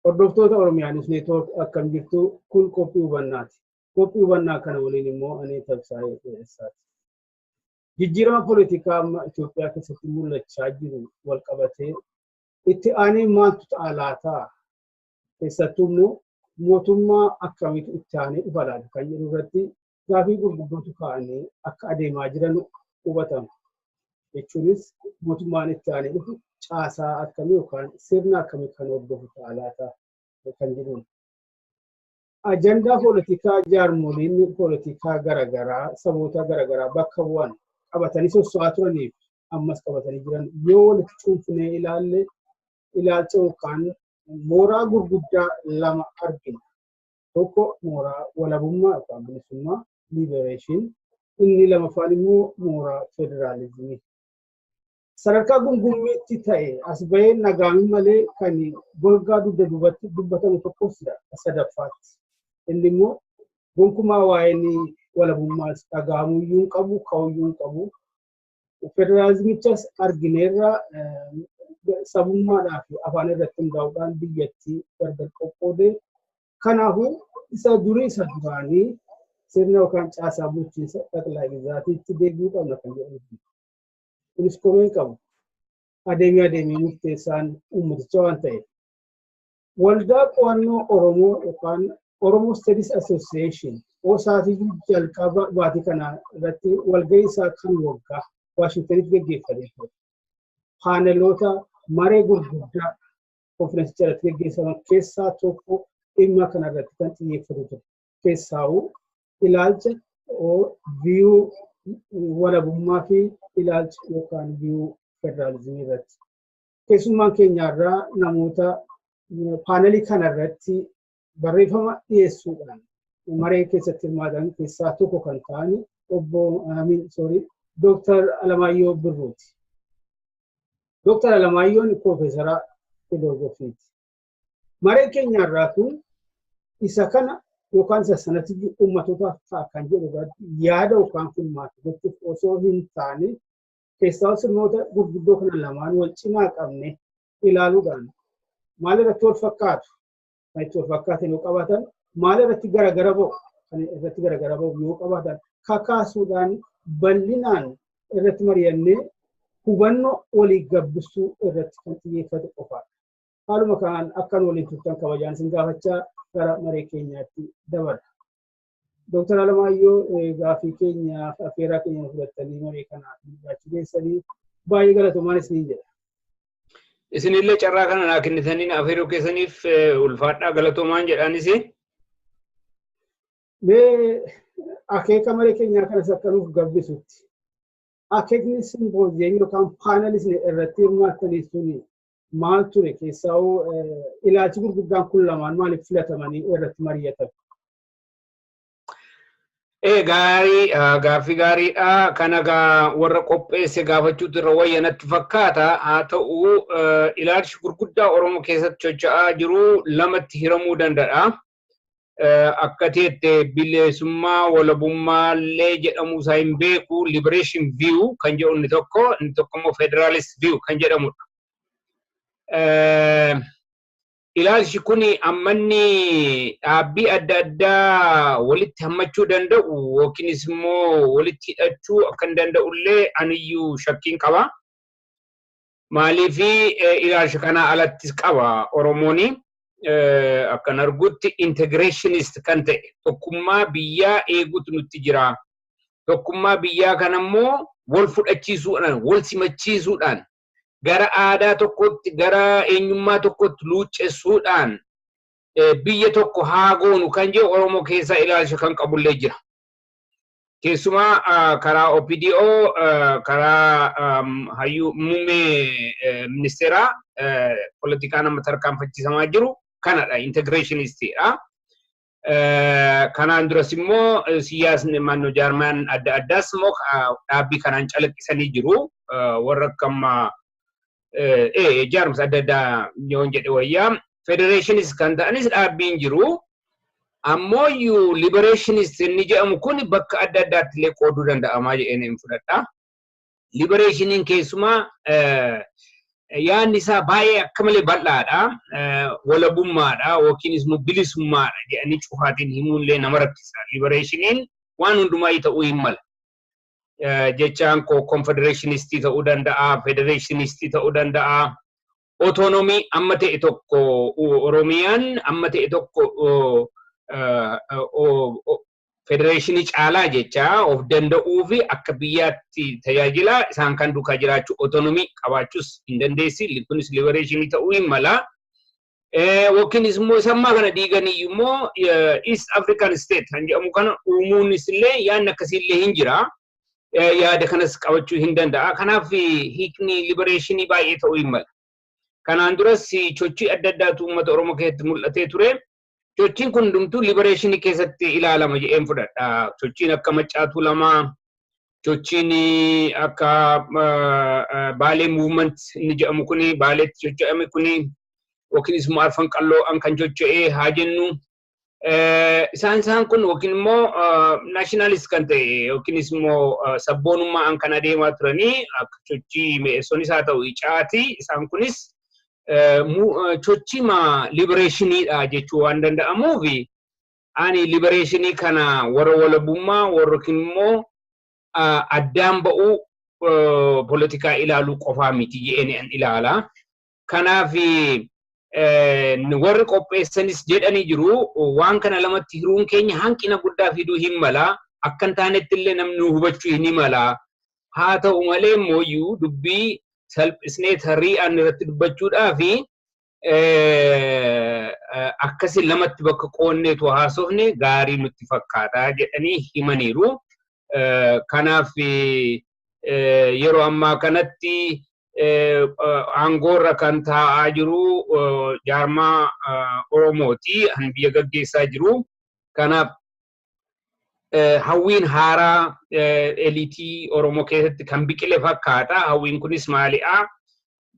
Hordoftoota Oromiyaanis neetwoork akkam jirtu kun qophii hubannaati. Qophii hubannaa kana waliin immoo ani Tabsaayee Dhiyeessaati. Jijjiirama poolitikaa amma Itoophiyaa keessatti mul'achaa jiru wal qabatee itti aanee maaltu ta'a laata? Keessattuu immoo mootummaa akkamiitu itti aanee dhufa laata kan jedhu irratti gaaffii gurguddootu ka'anii akka adeemaa jiran hubatama. Jechuunis mootummaan itti aanee dhufu caasaa akkamii yookaan sirna akkamii kan hordofu ta'a laata kan jedhuun. Ajandaa poolitikaa jaarmoliin poolitikaa garaagaraa saboota garaagaraa bakka bu'an qabatanii soso'aa turaniif ammas qabatanii jiran yoo walitti cuunfinee ilaalle ilaalcha yookaan mooraa gurguddaa lama argina. Tokko mooraa walabummaa yookaan bilisummaa liberation, inni lamaffaan immoo mooraa federaalizimii. Sadarkaa gungummiitti ta'e as bahee nagaami malee kan golgaa dugda duubatti dubbatamu tokkos sadaffaatti. Inni immoo gonkumaa waa'een walabummaas dhaga'amuyyuu hin qabu, ka'uyyuu hin qabu. Federaalizimichas argineerra sabummaadhaa fi afaan irratti hundaa'uudhaan biyyattii gargar qoqqoodee. Kanaafuu isa durii isa duraanii sirna yookaan caasaa bulchiinsa xaqilaa gizaatiitti deebi'uu qabna kan jedhamu. Kunis komeen qabu. Adeemee murteessaan uummaticha waan ta'eef. Waldaa qo'annoo Oromoo yookaan Oromo Studies Association osaatii jalqaba baatii kana irratti walgahii isaa kan waggaa Waashingtanitti gaggeeffamee ture. Paaneloota maree gurguddaa konferensicha irratti gaggeeffaman keessaa tokko dhimma kana irratti kan xiyyeeffatu ture. Keessaawuu ilaalcha viyuu walabummaa fi ilaalcha yookaan viyuu federaalizimii irratti. Keessummaan keenyarraa namoota paanelii kana irratti barreeffama dhiyeessuudhaan maree keessatti hirmaatan keessaa tokko kan ta'an Dr. Alamaayyoo Birruuti. Dr. Alamayyoon Piroofeesara Filoozofiiti. Maree keenyarraa kun isa kana yookaan isa sanatti uummatootaaf ta'a kan jedhu yaada yookaan filmaata gochuuf osoo hin taane keessaa sirnoota gurguddoo kana lamaan wal cinaa qabne ilaaluudhaan maal irratti wal fakkaatu? Kan itti wal fakkaatan yoo qabaatan maal irratti garagara ba'u? Kan irratti garagara ba'u yoo qabaatan kakaasuudhaan bal'inaan irratti mari'annee hubannoo walii gabbisuu irratti kan xiyyeeffate qofaadha. Haaluma kanaan akkan waliin turtan kabajaan isin gaafachaa gara maree keenyaatti dabarra. Dr. Alamaayyoo gaaffii keenyaaf affeeraa keenya fudhattanii maree kanaaf dhiyaachuu keessanii baay'ee galatoomaa isiniin jedha. Isinillee carraa kana naa kennitanii affeeruu keessaniif ulfaadhaa galatoomaan jedhaanis. Mee akeeka maree keenyaa kanas akkanuuf gabbisutti. Akeekni simpooziyemii yookaan paanelisni irratti hirmaattanii suni maal ture keessaa ilaalchi gurguddaan kun lamaan maaliif filatamanii irratti mari'atan? Gaaffii gaariidha. Kana warra qopheesse gaafachuutu irra wayya natti fakkaata. Haa ta'u ilaalchi gurguddaa Oromoo keessatti socho'aa jiru lamatti hiramuu danda'a. Akka teette bilisummaa walabummaallee jedhamu isaa hin beeku liberation view kan jedhu inni tokko immoo federalist view kan jedhamudha. Ilaalchi kun ammanni dhaabbii adda addaa walitti hammachuu danda'u yookiinis immoo walitti hidhachuu akka hin danda'ullee aniyyuu shakkiin qaba. Maaliif ilaalcha kana alattis qaba Oromooni. Akkan argutti integrationist kan ta'e tokkummaa biyyaa eeguutu nutti jira. Tokkummaa biyyaa kanammoo wal fudhachiisuudhaan wal simachiisuudhaan gara aadaa tokkotti gara eenyummaa tokkotti luuccessuudhaan biyya tokko haa goonu kan jedhu Oromoo keessaa ilaalcha kan qabullee jira. Keessumaa karaa OPDO karaa hayyuu muummee ministeeraa poolitikaa nama tarkaanfachiisamaa jiru kanadha integrationistiidha. kanaan duras immoo siyaasni mannoo jaarmaan adda addaas immoo dhaabbii kanaan calaqqisanii jiru warra akkamma jaarmsa adda addaa yoon jedhe wayyaa federationist kan ta'anis dhaabbiin jiru ammoo liberationist inni jedhamu kun bakka adda addaatti illee qooduu danda'amaa jedheen hin fudhadha. Liberationiin keessumaa yaadni isaa baay'ee akka malee bal'aadha. Walabummaadha yookiinis bilisummaadha jedhanii cufaatiin himuunillee nama rakkisa. Liberationiin waan hundumaa ta'uu hin mala. Jechaan confederationistii ta'uu danda'a, federationistii ta'uu danda'a. Autonomii amma ta'e tokko Oromiyaan amma ta'e tokko federationii caalaa jecha of danda'uu fi akka biyyaatti tajaajila isaan kan duukaa jiraachuu autonomii qabaachuus hin dandeessi. Kunis liberationii ta'uu hin mala. Yookiinis immoo sammaa kana diiganii immoo East African State kan jedhamu kana uumuunis illee yaadni akkasiillee hin jira. Yaada kanas qabachuu hin danda'a. Kanaaf hiikni liberationii baay'ee ta'uu hin mala. Kanaan duras sochii adda addaatu uummata Oromoo keessatti mul'atee ture. Sochiin kun hundumtuu liberationii keessatti ilaalama jedheen fudhadha. Sochiin akka Maccaatuu Lamaa, sochiin akka Baalee movement inni jedhamu kuni, Baaleetti socho'ame kuni, yookiinis immoo Arfan Qalloo kan socho'ee haa jennu. Isaan kun yookiin immoo nationalist kan ta'e yookiinis immoo sabboonummaa kan adeemaa turanii akka sochii mi'eessonis haa ta'u icaati. Isaan kunis sochii liberationidha jechuu waan danda'amuuf ani liberationii kana warra walabummaa warra immoo addaan ba'uu politikaa ilaaluu qofaa miti jedheen ilaala. Kanaaf warri qopheessanis jedhanii jiru waan kana lamatti hiruun keenya hanqina guddaa fiduu hin mala. Akka hin taanetti illee namni hubachuu hin mala. Haa ta'u malee immoo dubbii salphisnee tarrii'aan irratti dubbachuudhaa fi akkasiin lamatti bakka qoonneetu haasofne gaarii nutti fakkaata jedhanii himaniiru. Kanaaf yeroo ammaa kanatti aangoorra kan taa'aa jiru jaarmaa Oromooti kan biyya gaggeessaa jiru. Kanaaf hawwiin haaraa eliitii Oromoo keessatti kan biqile fakkaata. Hawwiin kunis maaliidha?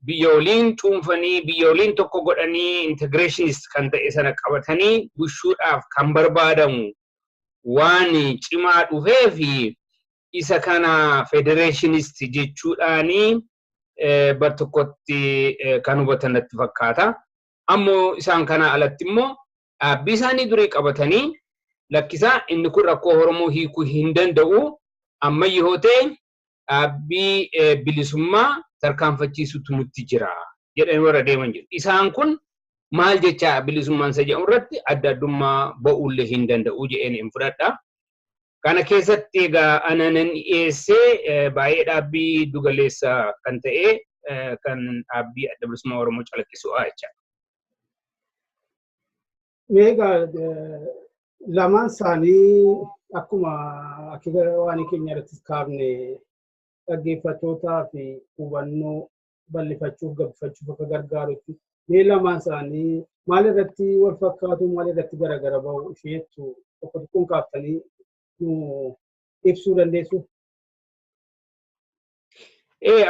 Biyya waliin cuunfanii, biyya waliin tokko godhanii integrationist kan ta'e sana qabatanii bushuudhaaf kan barbaadamu waan cimaa dhufee fi isa kana federationist jechuudhaanii tokkotti kan hubatan natti fakkaata. Ammoo isaan kana alatti immoo dhaabbii isaanii durii qabatanii lakkisaa inni kun rakkoo Oromoo hiikuu hin danda'u amma yoo ta'e dhaabbii bilisummaa tarkaanfachiisutu nutti jira jedhanii warra deeman jiru. Isaan kun maal jecha bilisummaan isa jedhamu irratti adda addummaa ba'uullee hin danda'u jedheen hin fudhadha. Kana keessatti egaa ananan dhiyeessee baay'ee dhaabbii dugaleessa kan ta'e kan dhaabbii adda bilisummaa Oromoo calaqqisuudha jechaadha. Meegaa lamaan isaanii akkuma waan keenya irratti kaafne dhaggeeffattootaa fi hubannoo bal'ifachuuf gabbifachuuf akka gargaarutti mee lamaan isaanii maal irratti wal fakkaatu maal irratti garagara ba'u isheettu tokko tokkoon kaaftanii ibsuu dandeessu?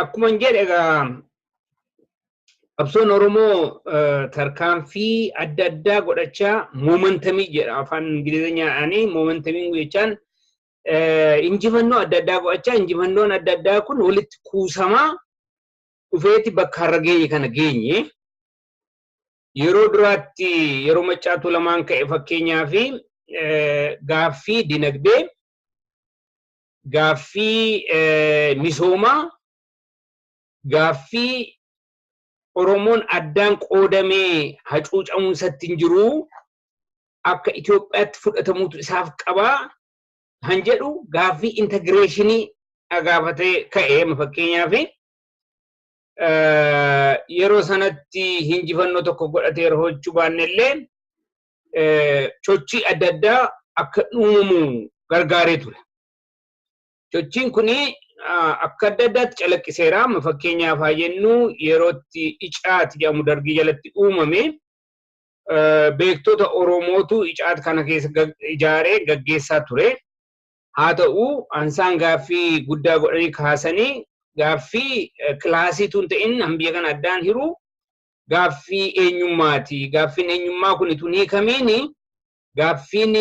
Akkuma jedhe egaa qabsoon Oromoo tarkaanfii adda addaa godhachaa momentumii jedha afaan Ingilizinyaan momentumii jechaan injifannoo adda addaa godhachaa injifannoon adda addaa kun walitti kuusamaa dhufeeti bakka har'a geenye kana geenye. Yeroo duraatti yeroo Maccaatuu Lamaan ka'e fakkeenyaa fi gaaffii dinagdee, gaaffii misoomaa, gaaffii Oromoon addaan qoodamee hacuucamuunsatti hin jiru akka Itoophiyaatti fudhatamuutu isaaf qabaa kan jedhu gaaffii integreeshinii gaafatee ka'e fakkeenyaa fi yeroo sanatti injifannoo tokko godhatee hojjechuu baannellee sochii adda addaa akka uumamu gargaaree ture. Sochiin kuni akka adda addaatti calaqqiseera. Fakkeenyaaf haa jennu yerootti icaati jedhamu dargii jalatti uumame beektota Oromootu icaat kana keessa ijaaree gaggeessaa ture. Haa ta'u ansaan gaaffii guddaa godhanii kaasanii gaaffii kilaasiitu hin ta'in hambiyya kana addaan hiru gaaffii eenyummaati. Gaaffiin eenyummaa kun itun hiikamiini gaaffiin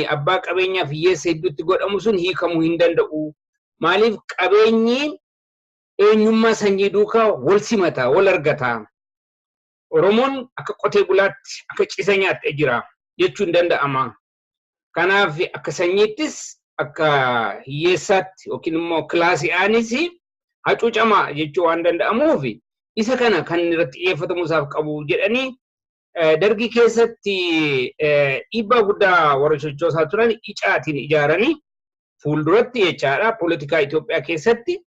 abbaa qabeenyaaf hiyyeessa hedduutti godhamu sun hiikamuu hin danda'u. Maaliif qabeenyi eenyummaa sanyii duukaa wal simata, wal argata. Oromoon akka qotee bulaatti akka cisa nyaattee jira jechuun danda'ama. Kanaaf akka sanyiittis akka hiyyeessaatti yookiin immoo kilaasii aanis hacuucamaa jechuu waan danda'amuuf isa kana kan irratti xiyyeeffatamuusaaf qabu jedhanii dargii keessatti dhiibbaa guddaa warra sochoosaa turan icaatiin ijaaranii fuulduratti jechaadha poolitikaa Itoophiyaa keessatti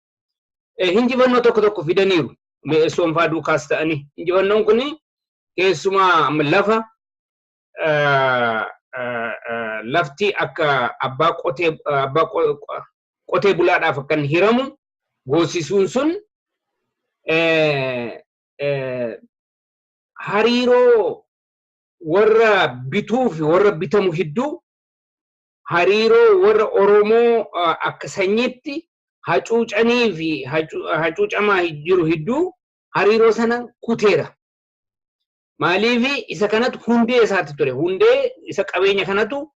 hinjifannoo tokko tokko fidaniiru. Mi'eessoon faa duukaas ta'anii injifannoon kun keessumaa lafa lafti akka abbaa qotee bulaadhaaf akkan hiramu goosisuun sun hariiroo warra bituu fi warra bitamu hedduu hariiroo warra Oromoo akka sanyiitti hacuucanii fi hacuucamaa jiru hedduu hariiroo sana kuteera. Maaliif isa kanatu hundee isaatti ture. Hundee isa qabeenya kanatu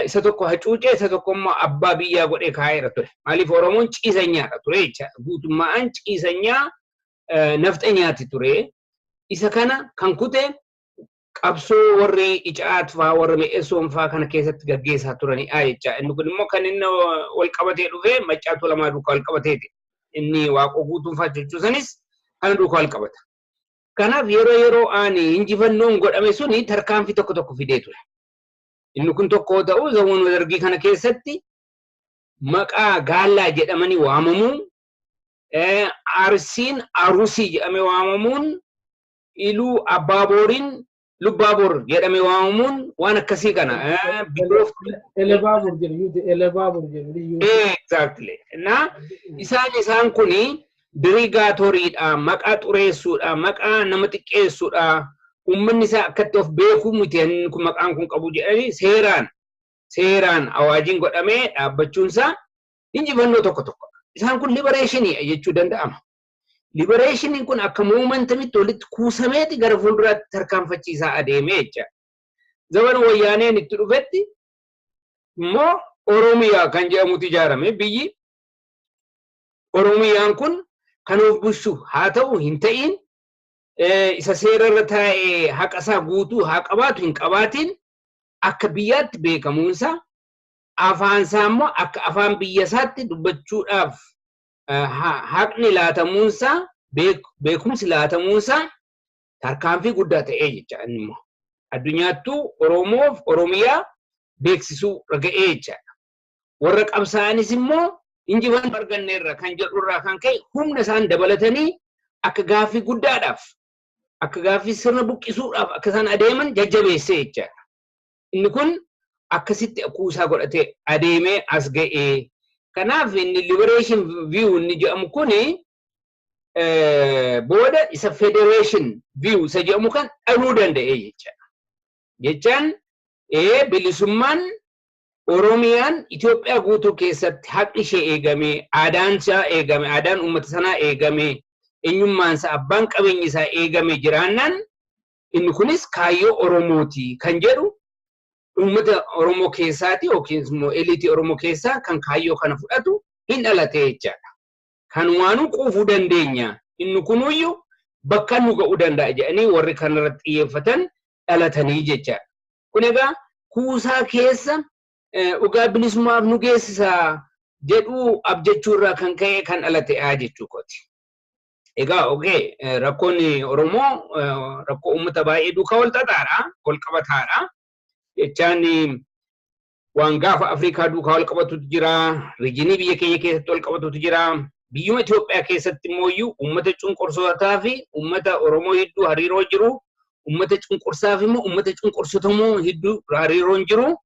isa tokko hacuucee isa tokko immoo abbaa biyyaa godhee kaa'eera ture. Maaliif Oromoon ciisanyaadha ture jechaadha. Guutummaan ciisanyaa nafxanyaatti ture. Isa kana kan kute qabsoo warri icaat faa warra mi'eessoon faa kana keessatti gaggeessaa turanii jecha. Inni kun immoo kan inni wal qabatee dhufe maccaatu lamaa duukaa wal qabateeti. Inni waaqoo guutuunfaa jechuusanis kana duukaa wal qabata. Kanaaf yeroo ani injifannoon godhame suni tarkaanfii tokko tokko fidee ture. Inni kun tokko ta'u zamuun dargii kana keessatti maqaa gaallaa jedhamanii waamamuun Arsiin Arusii jedhamee waamamuun iluu Abbaaboorin Lubbaabor jedhamee waamamuun waan akkasii kana Elebaabor jedhu exactly. Na isaan kuni dirigaatooriidha, maqaa xureessuudha, maqaa nama xiqqeessuudha, ummanni isaa akkatti of beekuu miti kun maqaan kun qabu jedhanii seeraan awaajiin godhamee dhaabbachuunsaa injifannoo tokko tokko. Isaan kun liberationii jechuu danda'ama. Liberationiin kun akka moomantamitti walitti kuusameeti gara fuulduraatti tarkaanfachiisaa adeemee jecha. Zamana wayyaaneen itti dhufetti immoo Oromiyaa kan jedhamutu ijaarame biyyi Oromiyaan kun kan of bulchu haa ta'u hin ta'in isa seerarra taa'ee haqa isaa guutuu haa qabaatu hin qabaatiin akka biyyaatti beekamuunsa afaan isaa immoo akka afaan biyya isaatti dubbachuudhaaf haqni laatamuunsa beekumsi laatamuunsa tarkaanfii guddaa ta'ee jecha inni immoo addunyaattuu Oromoof Oromiyaa beeksisuu raga'ee jechaadha. Warra qabsaa'anis immoo injifannoo arganneerra kan jedhurraa kan ka'e humna isaan dabalatanii akka gaaffii guddaadhaaf akka gaaffii sirna buqqisuudhaaf akka isaan adeeman jajjabeessee jechaadha. Inni kun akkasitti kuusaa godhatee adeemee as ga'ee. Kanaaf inni liberation view inni jedhamu kuni booda isa federation view isa jedhamu kan dhabuu danda'ee jechaadha. Jechaan bilisummaan Oromiyaan Itoophiyaa guutuu keessatti haqni ishee eegame, aadaan isaa eegame, aadaan uummata sanaa eegame, eenyummaan isaa abbaan qabeenyi isaa eegame jiraannaan inni kunis kaayyoo Oromooti kan jedhu uummata Oromoo keessaati yookiin immoo eliitii Oromoo keessaa kan kaayyoo kana fudhatu hin dhalatee jechaadha. Kan waanuu quufuu dandeenya. Inni kunuyyuu bakka nu ga'uu danda'a jedhanii warri kanarratti xiyyeeffatan dhalatanii jechaadha. Kun egaa kuusaa keessa dhugaa bilisummaaf nu geessisaa jedhuu abjachuurraa kan ka'e kan dhalatee jechuu kooti. Egaa rakkoon Oromoo rakkoo uummata baay'ee duukaa wal xaxaadha, wal qabataadha. Jechaan waan gaafa Afrikaa duukaa wal qabatutu jira, riijinii biyya keenya keessatti wal qabatutu jira. Biyyuma Itoophiyaa keessatti immoo uummata cunqursootaa fi uummata Oromoo hedduu hariiroo jiru, uummata cunqursaa fi immoo uummata cunqursotamoo hedduu hariiroon jiru.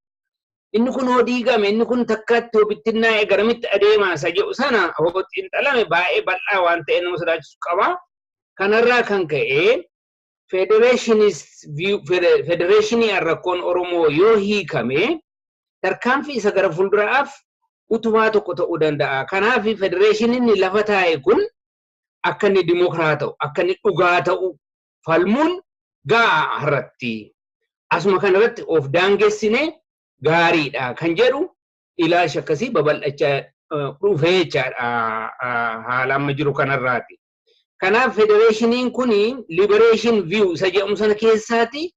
Inni kun diigame, inni kun takkaatti bittinnaa'ee garamitti adeemaa isa jedhu sana xiinxalame baay'ee bal'aa waan ta'e nama sodaachisu qaba. Kanarraa kan ka'e federeeshinii rakkoon Oromoo yoo hiikame tarkaanfii isa gara fuulduraaf utubaa tokko ta'uu danda'a. Kanaaf federeeshiniin lafa taa'e kun akka inni dimokiraata'u, akka inni dhugaa ta'u falmuun ga'a har'atti. Asuma kanarratti of daangessine gaariidha kan jedhu ilaalcha akkasii babal'achaa dhufee jechaadha haala amma jiru kanarraati. Kanaaf federeeshiniin kun liberation view isa jedhamu sana keessaati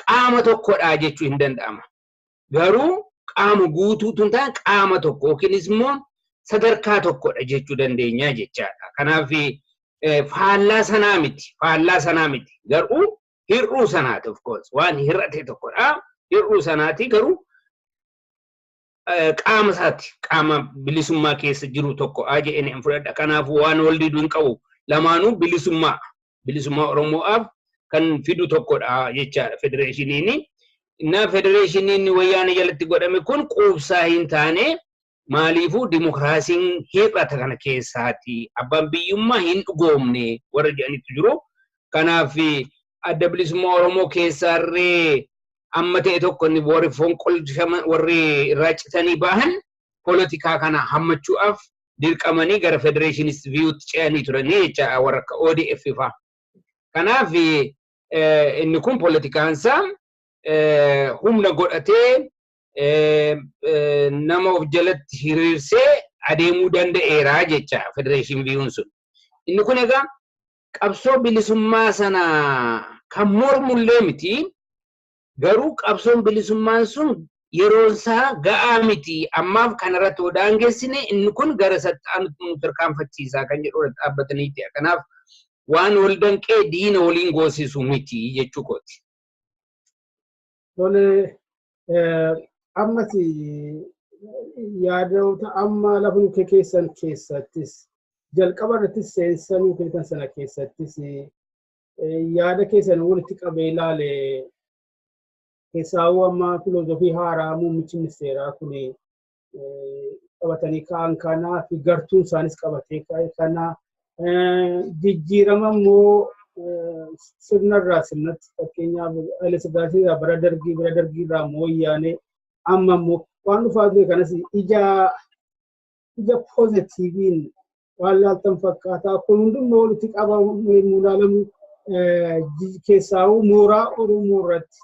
qaama tokkodha jechuu hin danda'ama. Garuu qaama guutuutu hin taane qaama tokko yookiinis immoo sadarkaa tokkodha jechuu dandeenya jechaadha. Kanaaf faallaa sanaa miti. Garuu hir'uu sanaati of course waan hir'ate tokkodha. Hir'uu sanaati garuu qaama isaati qaama bilisummaa keessa jiru tokko jedheen fudhadha. Kanaaf waan wal diduu hin qabu. Lamaanuu bilisummaa Oromoof kan fidu tokkodha jechaadha federeeshiniin. Na federeeshiniin wayyaanee jalatti godhame kun quubsaa hin taane maaliifuu dimokiraasiin hir'ata kana keessaati. Abbaan biyyummaa hin dhugoomne warra jedhanitu jiru. Kanaaf adda bilisummaa Oromoo keessaarree amma ta'e tokko inni warri fonqolchaman warri irraa citanii bahan poolitikaa kana hammachuudhaaf dirqamanii gara federeeshinist viiyuutti ce'anii turanii jecha warra akka ODF fa'aa. Kanaaf inni kun poolitikaansaa humna godhatee nama of jalatti hiriirsee adeemuu danda'eera jecha federeeshin viiyuun sun. Inni kun egaa qabsoo bilisummaa sana kan mormullee miti. Garuu qabsoon bilisummaan sun yeroon isaa ga'aa miti. Ammaaf kanarratti daangessine inni kun gara saxxaanutti nu tarkaanfachiisaa kan jedhu dhaabbataniiti. Kanaaf waan wal danqee diina waliin goosisu miti jechuu kooti. Tole ammas yaadota amma lafa keessan keessattis jalqaba irratti seensanuu keessan sana keessattis yaada keessan walitti qabee ilaale keessawwan amma filoosofii haaraa muummichi ministeeraa kun qabatanii ka'an kanaa fi gartuun isaanis qabatee kana jijjiirama immoo sirnarraa sirnatti fakkeenyaaf Haile Sillaasee bara dargii irraa mooyyaanee amma immoo waan dhufaa ture kanas ija poozitiiviin waan laaltan fakkaataa kun hundummoo walitti qabamee ilaalamu keessaawuu mooraa Oromoo irratti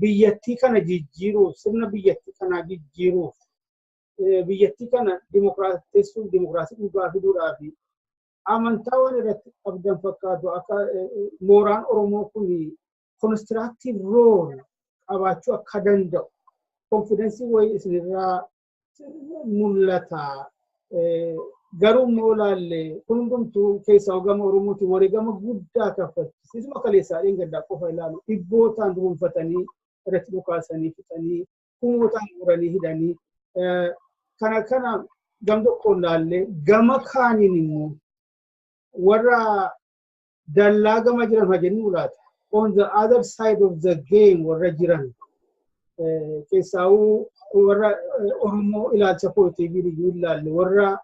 biyyattii kana jijjiiruuf sirna biyyattii kana jijjiiruuf biyyattii kana dimokiraatessuuf dimokiraasii dhugaa fiduudhaaf amantaa waan irratti abdan fakkaatu akka mooraan Oromoo kun constructive role qabaachuu akka danda'u confidence wayii isinirraa mul'ata. Garuu immoo laalle kun hundumtuu keessaa gama Oromooti wareegama guddaa kaffalchiisa. Isuma kaleessaadhaan gaddaa qofa ilaalu dhibbootaan dhuunfatanii irratti dhukaasanii fixanii kumootaan muranii hidhanii kana gam tokkoon laalle gama kaaniin immoo warra dallaa gama jiran hajjennuu laata. On the other side of the game warra jiran keessaawuu warra Oromoo ilaalcha poolitiivii ilaalle warra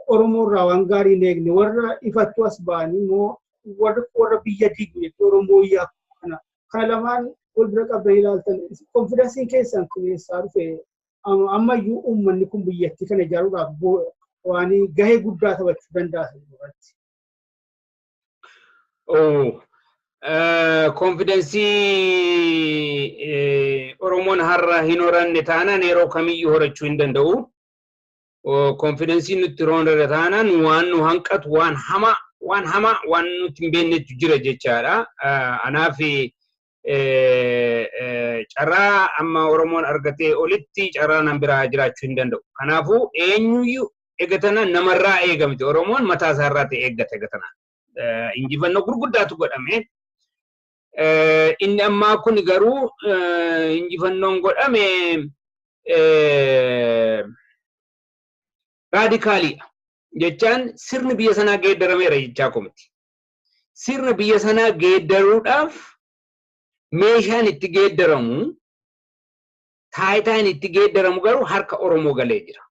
Oromoo irraa waan gaarii hin eegne warra ifattu as ba'anii immoo warra biyya diigu jechuudha Oromoo yaa kana lamaan wal bira qabdanii ilaaltan konfidansiin keessan keessaa dhufe ammayyuu uummanni kun biyyattii kana ijaaruudhaaf waan gahee guddaa taphachuu danda'a irratti. Konfidensii Oromoon har'a hin horanne taanaan yeroo kamiyyuu horachuu hin danda'u. Konfidensi nuti roonda taanaan waan nu hanqatu waan hama waan nuti hin beeknetu jira jechaadha. Anaaf carraa amma Oromoon argatee olitti carraa nan biraa jiraachuu hin danda'u. Kanaafuu eenyuyyuu eegatana namarraa eegamte Oromoon mataa isaarraa ta'e eeggata eegatana. Injifannoo gurguddaatu godhame. Inni ammaa kun garuu injifannoon godhame radikaalidha. Jechaan sirni biyya sanaa geeddarameera jechaa komiti. Sirna biyya sanaa geeddaruudhaaf meeshaan itti geeddaramu taayitaan itti geeddaramu garuu harka Oromoo galee jira.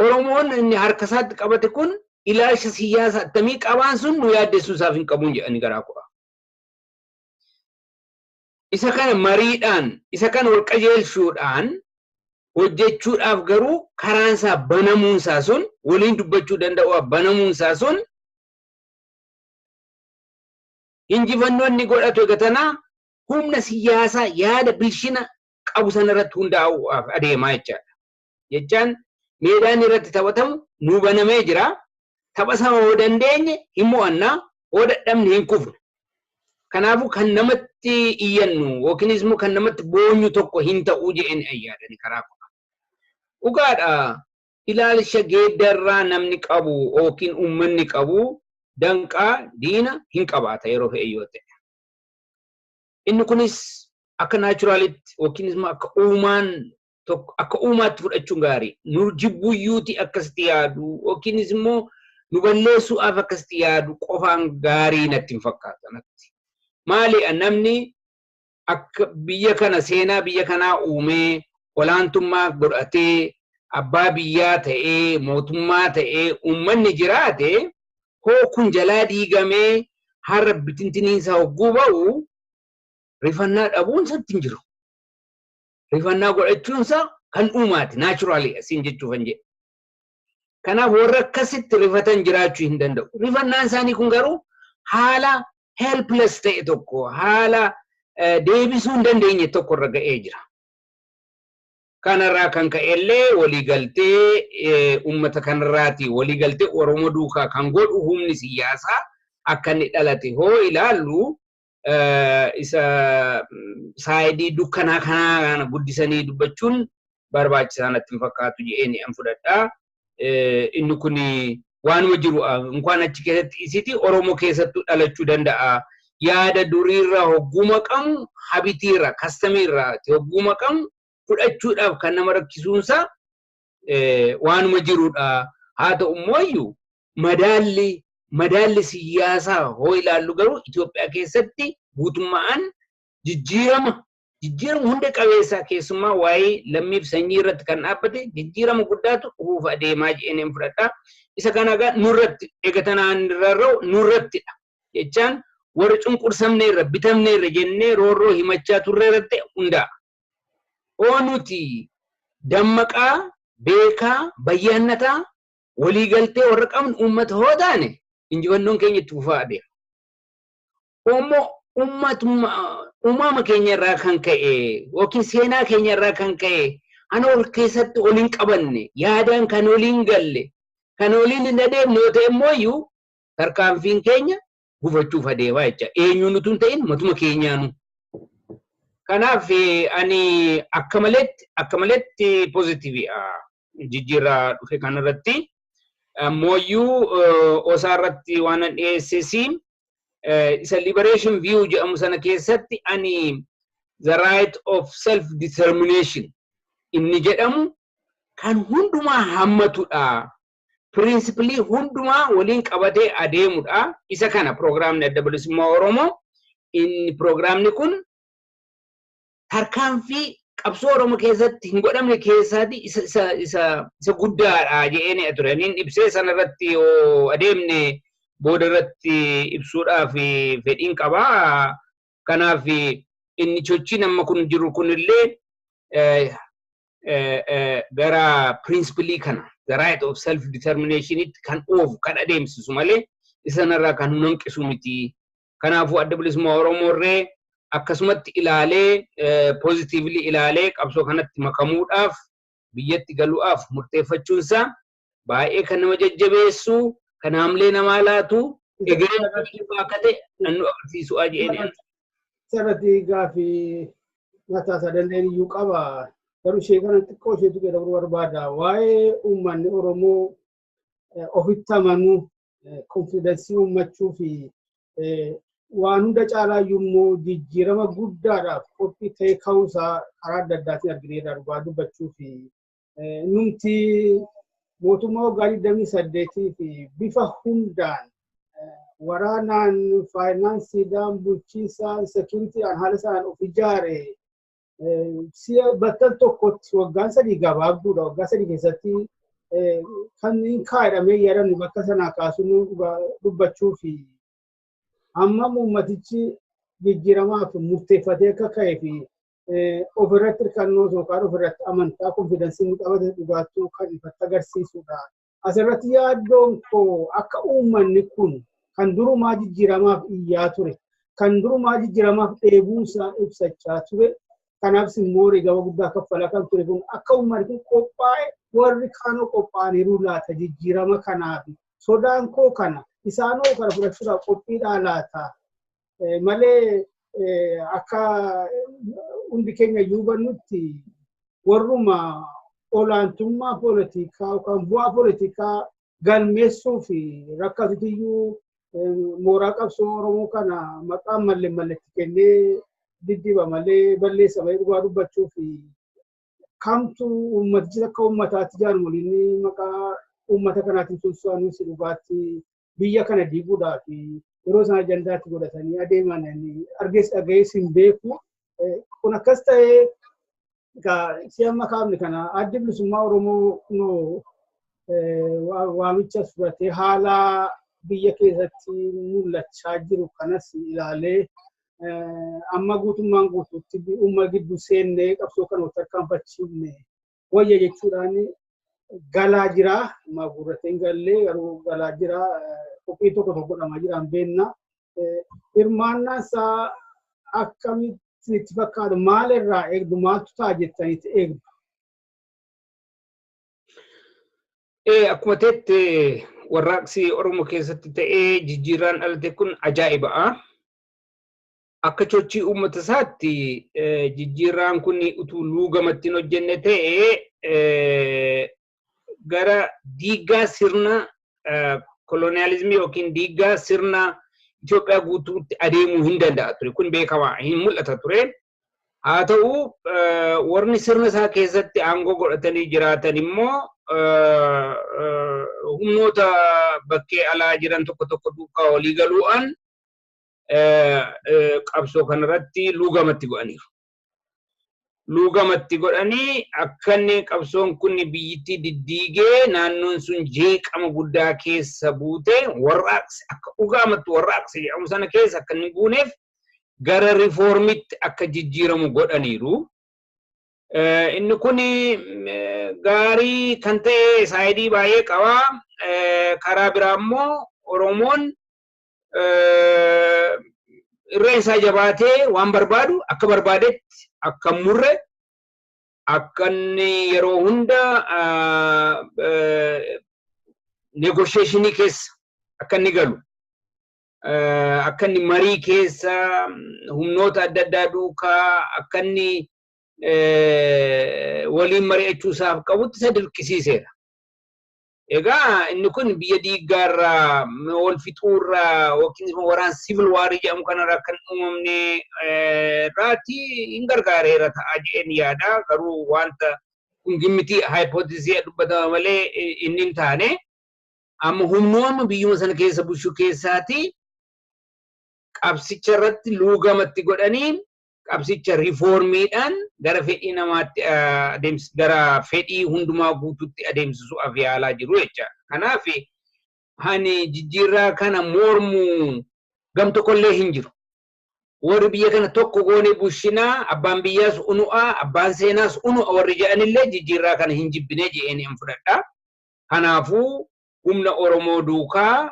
Oromoon inni harka isaatti qabate kun ilaalcha siyaasa attamii qabaan sun nu yaaddessuu isaaf hin qabuun jedhanii garaa kudha. Isa kana mariidhaan, isa kana wal qajeelchuudhaan hojjechuudhaaf garuu karaan isaa banamuun isaa sun waliin dubbachuu danda'u banamuun isaa sun injifannoo inni godhatu egatanaa humna siyaasaa yaada bilchina qabu sanarratti hundaa'uudhaaf adeemaa jechaadha. Jechaan meedaan irratti taphatamu nu banamee jira. Tapha sama hoo dandeenye hin mo'annaa, hoo dadhabne hin kufne. Kanaafuu kan namatti iyyannu yookiinis immoo kan namatti boonyu tokko hin ta'uu jedheen ayyaadani karaa kun. Dhugaadha ilaalcha geeddarraa namni qabu yookiin uummanni qabu danqaa diina hin qabaata yeroo fe'e yoo ta'e. Inni kunis akka naachuraalitti yookiinis immoo akka uumaatti fudhachuun gaarii. Nu jibbuyyuuti akkasitti yaadu yookiinis immoo nu balleessuudhaaf akkasitti yaadu qofaan gaarii natti hin fakkaatu. Maali namni akka biyya kana seenaa biyya kanaa uumee olaantummaa godhatee abbaa biyyaa ta'ee mootummaa ta'ee uummanni jiraate hoo kun jalaa diigamee har'a bitintiniinsa hogguu ba'u rifannaa dhabuun isatti hin jiru. Rifannaa godhachuunsa kan uumaati naachuraali asiin jechuufan jedhe. Kanaaf warra akkasitti rifatan jiraachuu hin danda'u. Rifannaan isaanii kun garuu haala helpless ta'e tokko haala deebisuu hin dandeenye tokko irra ga'ee jira. Kanarraa kan ka'ellee waliigaltee uummata kanarraati waliigaltee Oromoo duukaa kan godhu humni siyaasaa akka inni dhalate hoo ilaallu isa saayidii dukkanaa kana guddisanii dubbachuun barbaachisaa natti hin fakkaatu jedheen an fudhadhaa. Inni kun waanuma jiru inkaan achi keessatti isiti Oromoo keessattuu dhalachuu danda'a. Yaada duriirraa hogguma qabu habitiirraa kastamiirraa hogguma qabu fudhachuudhaaf kan nama rakkisuunsa waanuma jirudha. Haa ta'u immoo madaalli siyaasaa hoo ilaallu garuu Itoophiyaa keessatti guutummaan jijjiirama hunda qabeessaa keessumaa waa'ee lammiif sanyii irratti kan dhaabbate jijjiirama guddaatu dhufuuf adeemaa jedheen fudhadhaa. Isa kana nurratti eegatanaan irrarra'u nurrattidha. Jechaan warra cunqursamne irra bitamne irra jennee roorroo himachaa turre irratti hundaa'a. Oonuti dammaqaa beekaa bayyaannataa waliigaltee warra qabnu uummata hoo taane injifannoon keenya itti fufaa adeema. Uumama keenya irraa kan ka'e yookiin seenaa keenya irraa kan ka'e ana ol keessatti waliin qabanne yaadaan kan waliin galle kan waliin hin adeemne yoo ta'e immoo tarkaanfiin keenya gufachuuf adeemaa jecha eenyuun utuu hin ta'in matuma keenyaanu. Kanaaf ani akka maletti pozitiiviidha jijjiirraa dhufe kanarratti ammoo osaarratti waan dhiyeessesiin isa liberation view jedhamu sana keessatti ani the right of self determination inni jedhamu kan hundumaa hammatudha. Principally hundumaa waliin qabatee adeemudha. Isa kana programni adda bilisummaa Oromoo inni programni kun tarkaanfii qabsoo Oromoo keessatti hin godhamne keessaati isa guddaadha jedheen turaniin ibsee sanarratti adeemne booda irratti ibsuudhaaf fedhiin qaba. Kanaaf inni sochii nama kun jiru kunillee gara principally kana the right of self determination it kan oofu kan adeemsisu malee isanarraa kan hanqisu miti. Kanaafuu adda bilisummaa Oromoo irree akkasumatti ilaalee positively ilaalee qabsoo kanatti makamuudhaaf biyyatti galuudhaaf murteeffachuunsa baay'ee kan nama jajjabeessu kan hamlee namaa laatu egereen akka ta'e nannu agarsiisuu ajeen. Sarati gaafii mataa isaa dandeenyu qaba. Garuu ishee kana xiqqoo isheetu jedhamu barbaada. Waa'ee uummanni Oromoo ofitti amanuu konfidensii uummachuu fi waan hunda caalaa immoo jijjiirama guddaadhaaf qophii ta'e ka'uusaa karaa adda addaatiin argineerra dhugaa dubbachuu fi numti mootummaa waggaa 28 fi bifa hundaan waraanaan faayinaansiidhaan bulchiisaan seekuriitiidhaan haala isaan of ijaare si'a battal tokkotti waggaan 3 gabaabduudha. Waggaa 3 keessatti kan hin kaadhamee yaadamni bakka sanaa kaasuu dubbachuu fi amma uummatichi jijjiiramaaf murteeffatee akka ka'ee fi ofirratti hirkannoo yookaan ofirratti amantaa konfidensiin qabate dhugaattuu kan ifatti agarsiisudha. Asirratti yaaddoon koo akka uummanni kun kan durumaa jijjiiramaaf iyyaa ture, kan durumaa jijjiiramaaf dheebuusaa ibsachaa ture, kanaaf immoo gaba guddaa kaffalaa kan ture kun akka uummanni kun qophaa'e warri kaanoo qophaa'aniiru laata jijjiirama kanaaf sodaan koo kana isaanoo kana fudhachuudhaaf qophiidhaa laata malee akka hundi keenya hubannutti warruma olaantummaa poolitikaa yookaan bu'aa poolitikaa galmeessuu fi rakkatutiyyuu mooraa qabsoo Oromoo kana maqaan malleetti kennee diddiba malee balleessa malee dhugaa dubbachuu fi kamtu uummatichi akka uummataatti jaalu waliin maqaa uummata kanaatiin tulsuudhaan si dhugaatti biyya kana diiguudhaaf yeroo sana ajandaatti godhatanii adeeman argees dhagayees hin beeku. Kun akkas ta'ee si amma kaafne kana addi bilisummaa Oromoo waamicha fudhatee haala biyya keessatti mul'achaa jiru kanas ilaalee amma guutummaan guutuutti uumma gidduu seennee qabsoo kana tarkaanfachiifne wayya jechuudhaan galaa jira. Amma gurrateen gallee garuu galaa jira. Qophii tokko godhamaa jiraan beenna. Hirmaannaan isaa akkamitti itti fakkaatu maalirraa eegdu maaltu ta'a jettanitti eegdu? Akkuma teetti warraaqsi Oromoo keessatti ta'ee jijjiirraan dhalate kun ajaa'iba. Akka sochii uummata isaatti jijjiirraan kun utuu luugamatti hin hojjenne ta'ee gara diigaa sirna koloniyaalizimii yookiin diigaa sirna Itoophiyaa guutuutti adeemuu hin danda'a ture. Kun beekamaa hin mul'ata ture. Haa ta'u warri sirna isaa keessatti aangoo godhatanii jiraatan immoo humnoota bakkee alaa jiran tokko tokko duukaa walii galuudhaan qabsoo kanarratti luugamatti godhaniiru. Luugamatti godhanii akka inni qabsoon kun biyyittii diddiigee naannoon sun jeeqama guddaa keessa buute warraaqse akka dhugaamatti warraaqse jedhamu sana keessa akka inni buuneef gara riifoormitti akka jijjiiramu godhaniiru. Inni kun gaarii kan ta'e saayidii baay'ee qaba. Karaa biraa immoo Oromoon irreen isaa jabaatee waan barbaadu akka barbaadetti akka murre akka inni yeroo hunda negotiationii keessa akka inni galu akka inni marii keessa humnoota adda addaa duukaa akka inni waliin mari'achuu isaaf qabutti isa dirqisiiseera. Egaa inni kun biyya diiggaarraa wal fixuurraa yookiin waraan siivil waarii jedhamu kanarraa kan uumamne irraatti hin gargaareera ta'a jedheen yaada. Garuu wanta kun gimmitii haayipootizii dubbatama malee inni hin taane amma humnooma biyyuma sana keessa bushuu keessaati qabsicha irratti luugamatti godhanii qabsicha riifoormiidhaan gara fedhii namaatti gara fedhii hundumaa guutuutti adeemsisuuf yaalaa jiru jecha. Kanaaf hani jijjiirraa kana mormuu gam tokkollee hin jiru. Warri biyya kana tokko goonee bushinaa abbaan biyyaas unu'a abbaan seenaas unu'a warri jedhanillee jijjiirraa kana hin jibbinee jedheen hin fudhadha. Kanaafuu humna Oromoo duukaa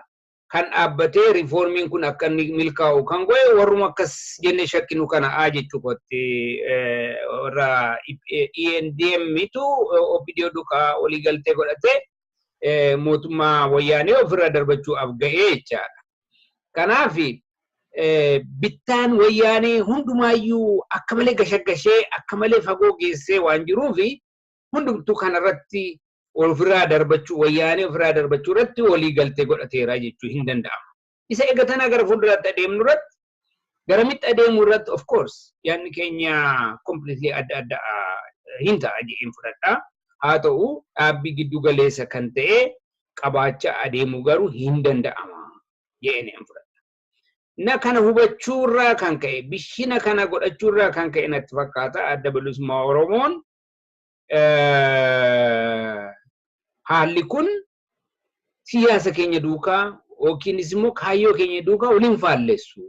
kan dhaabbatee riifoormiin kun akka inni milkaa'u kan go'e warruma akkas jennee shakkinu kana jechuukotti warra ENDM-tu OPDO duukaa walii galtee godhatee mootummaa wayyaanee ofirra darbachuudhaaf ga'ee jechaadha. Kanaaf bittaan wayyaanee hundumaayyuu akka malee gashagashee akka malee fagoo geessee waan jiruufi hundumtuu kanarratti ofirraa darbachuu wayyaanee ofirraa darbachuu irratti walii galtee godhateera jechuu hin danda'amu. Isa eeggatanii gara fuulduraatti adeemnu irratti garamitti adeemuu irratti of course yaadni keenya completely adda adda hin ta'a jedheen fudhadha. Haa ta'u dhaabbii giddu galeessa kan ta'e qabaachaa adeemuu garuu hin danda'ama jedheen fudhadha. Na kana hubachuurraa kan ka'e bishina kana godhachuurraa kan ka'e natti fakkaata adda bilisummaa Oromoon haalli kun siyaasa keenya duukaa yookiinis immoo kaayyoo keenya duukaa waliin faalleessu.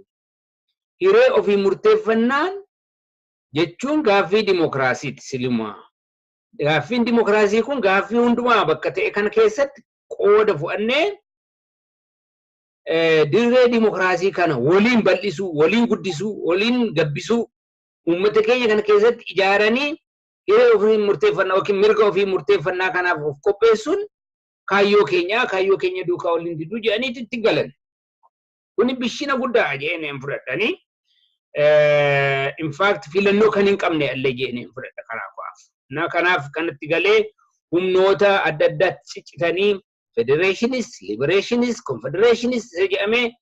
Hiree ofii murteeffannaan jechuun gaaffii dimokiraasiiti silumaa. Gaaffiin dimokiraasii kun gaaffii hundumaa bakka ta'e kana keessatti qooda fudhannee dirree dimokiraasii kana waliin bal'isuu, waliin guddisuu, waliin gabbisuu, uummata keenya kana keessatti ijaaranii hiree ofii murteeffannaa yookiin mirga ofii murteeffannaa kanaaf of qopheessuun kaayyoo keenya duukaa waliin diduu jedhaniiti itti galan. Kuni bishina guddaa jedhanii fudhatanii in fact filannoo kan hin qabne allee jedhanii fudhata karaa ko'aaf. Kanaaf kanatti galee humnoota adda addaatti ciccitanii federationist, liberationist, confederationist jedhamee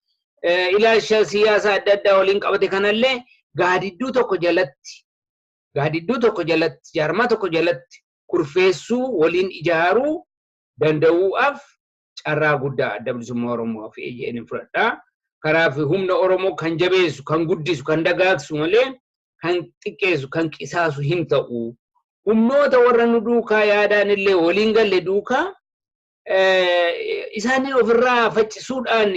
ilaalcha siyaasaa adda addaa waliin qabate kanallee gaadidduu tokko jalatti jaarmaa tokko jalatti kurfeessuu waliin ijaaruu danda'uudhaaf carraa guddaa adda bilisummaa Oromoo fi jedhanii fudhadhaa. Kanaaf humna Oromoo kan jabeessu, kan guddisu, kan dagaagsu malee kan xiqqeessu, kan qisaasu hin ta'u. Humnoota warra nu duukaa yaadaan illee waliin galle duukaa isaaniin ofirraa faccisuudhaan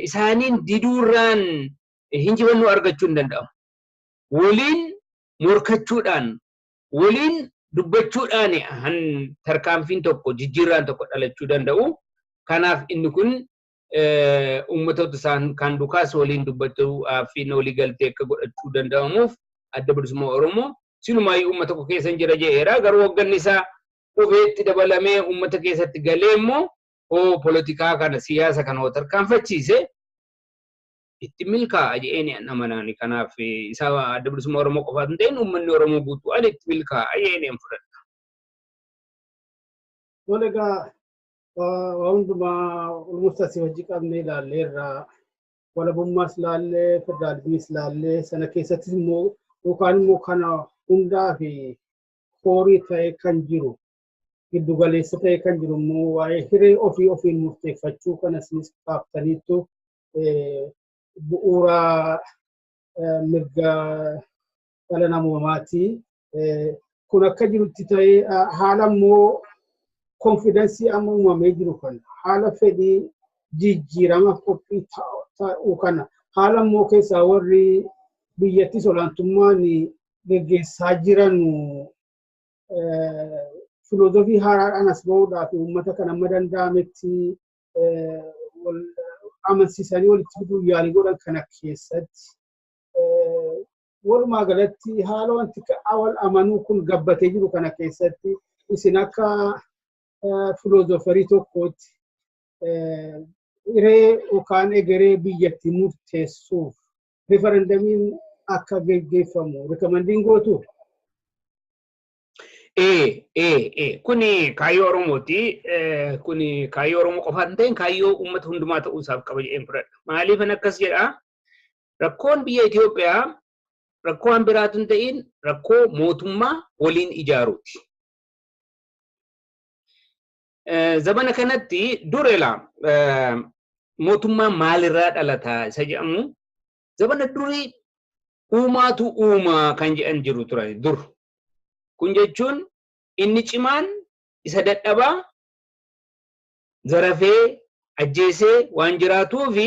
isaaniin diduurraan hinjifannoo argachuu hin danda'amu. Waliin morkachuudhaan, waliin dubbachuudhaan tarkaanfiin tokko, jijjiirraan tokko dhalachuu danda'u. Kanaaf inni kun ummatoota isaan kan duukaas waliin dubbachuu fi walii galtee akka godhachuu danda'amuuf adda bilisummaa Oromoo sinumaayyu ummata tokko keessa jira jedheera. Garuu hoogganni isaa dhufeetti dabalamee ummata keessatti galee immoo politikaa kana siyaasa kana tarkaanfachiise itti milkaa'a jedheen amanani. Kanaaf isa adda bilisummaa Oromoo qofaatu hin ta'in uummanni Oromoo guutuudhaan itti milkaa'a jedheen fudhadha. Walagaa hundumaa ulmustas hojii qabnee ilaalleerra walabummaas ilaallee federaalizimiis ilaallee sana keessattis immoo yookaan immoo kana hundaa fi horii ta'e kan jiru giddu galeessa ta'e kan jiru immoo waa'ee hiree ofiin murteeffachuu kanasinis kaaftaniittu bu'uura mirga dhala namoomaati. Kun akka jirutti ta'ee haala immoo konfidensii amma uumamee jiru kana haala fedhii jijjiirama qophii ta'uu kana haala immoo keessaa warri biyyattis olaantummaan geggeessaa jiran filoozofii haaraadhaan as ba'uudhaaf uummata kan amma danda'ametti amansiisanii walitti fiduu yaalii godhan kana keessatti walumaa galatti haala wanti awwal amanuu kun gabbatee jiru kana keessatti isin akka filoozofarii tokkootti hiree yookaan egeree biyyatti murteessuuf referendamiin akka geggeeffamu rekomandiin gootu. Kuni kaayyoo Oromooti. Kuni kaayyoo Oromoo qofaa hin ta'in kaayyoo uummata hundumaa ta'uusaaf qaba jedheen fudhadha. Maaliif akkas jedhaa? Rakkoon biyya Itoophiyaa rakkoo han biraatu hin ta'in rakkoo mootummaa waliin ijaaruuti. Zamana kanatti durela mootummaan maalirraa dhalataa isa jedhamu zamana durii uumaatu uumaa kan jedhan jiru turan dur. Kun jechuun inni cimaan isa dadhabaa zarafee ajjeesee waan jiraatuu fi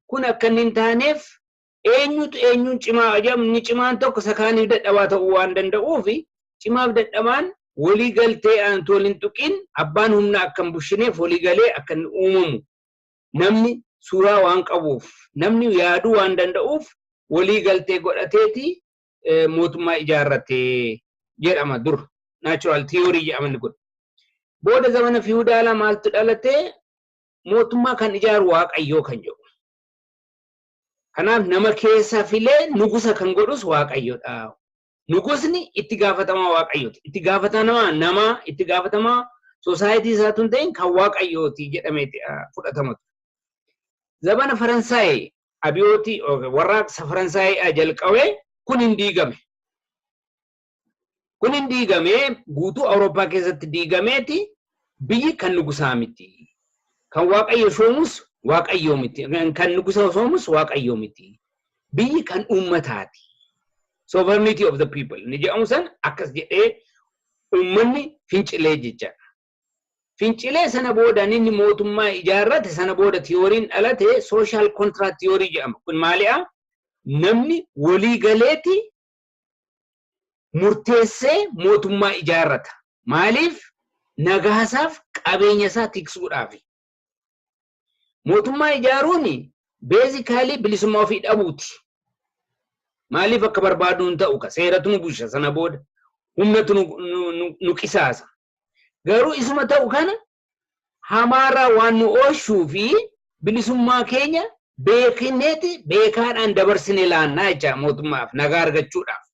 kun akka hin taaneef eenyuun cimaa jedhamni cimaan tokko sakaaniif dadhabaa ta'uu waan danda'uuf cimaaf dadhabaan walii galtee aan tolin tuqin abbaan humna akkam bushineef walii galee akka uumamu namni suuraa waan qabuuf namni yaaduu waan danda'uuf walii galtee godhateeti mootummaa ijaarratee jedhama dur natural theory jedhaman kun. Booda zamana fiudaala maaltu dhalatee mootummaa kan ijaaru Waaqayyoo kan jedhu. Kanaaf nama keessa filee nugusa kan godhus Waaqayyoodha. Nugusni itti gaafatamaa Waaqayyooti. Itti gaafatamaa namaa, itti gaafatamaa society isaatu hin ta'in kan Waaqayyooti jedhameeti fudhatama. Zamana Faransaay abiyooti warraaqsa Faransaay jalqabee kun hin diigame. Kun hin diigame guutuu Awurooppaa keessatti diigameeti biyyi kan nugusaa miti. Kan Waaqayyo soomus Waaqayyoo miti. Kan nugusa soomus Waaqayyoo miti. Biyyi kan uummataati. Sovereignty of the people. Ni jedhamu san akkas jedhee uummanni fincilee jechaadha. fincilee sana booda inni mootummaa ijaarrate sana booda tiyooriin dhalate social contract theory jedhama. Kun maali'a? Namni walii galeeti murteessee mootummaa ijaarrata. Maaliif? Nagaasaaf qabeenya isaa tiksuudhaaf. Mootummaa ijaaruun basically bilisummaa ofii dhabuuti. Maaliif akka barbaaduun ta'u ka seeratu nu busha sana booda humnatu nu qisaasa. Garuu isuma ta'u kana hamaarraa waan nu oolchuu fi bilisummaa keenya beekneeti beekaadhaan dabarsine laannaa jecha mootummaaf nagaa argachuudhaaf.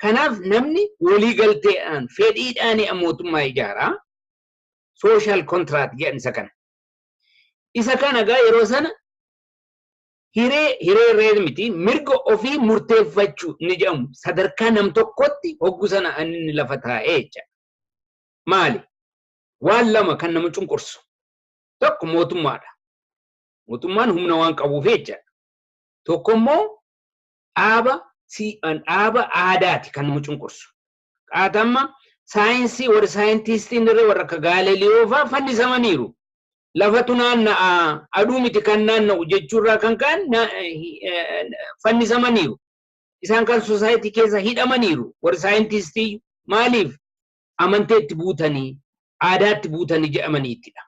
Kanaaf namni walii galteedhaan fedhiidhaan mootummaa ijaaraa social contract jedhan isa kana. Isa kana gaa yeroo sana hiree miti mirga ofii murteeffachuu ni jedhamu sadarkaa nam tokkotti hoggu sana inni lafa taa'ee jecha. Maali? Waan lama kan nama cunqursu. Tokko mootummaadha. Mootummaan humna waan qabuuf jecha. Tokko immoo dhaaba aadaati kan nama cunqursu. Qaatamma saayinsii warra saayintistiin irra warra akka Gaaliliyoo fa'aa fannisamaniiru. Lafatu naanna'a aduu miti kan naanna'u jechuurraa kan ka'an fannisamaniiru. Isaan kan society keessa hidhamaniiru warra saayintistii maaliif? Amanteetti buutanii aadaatti buutanii jedhamaniittidha.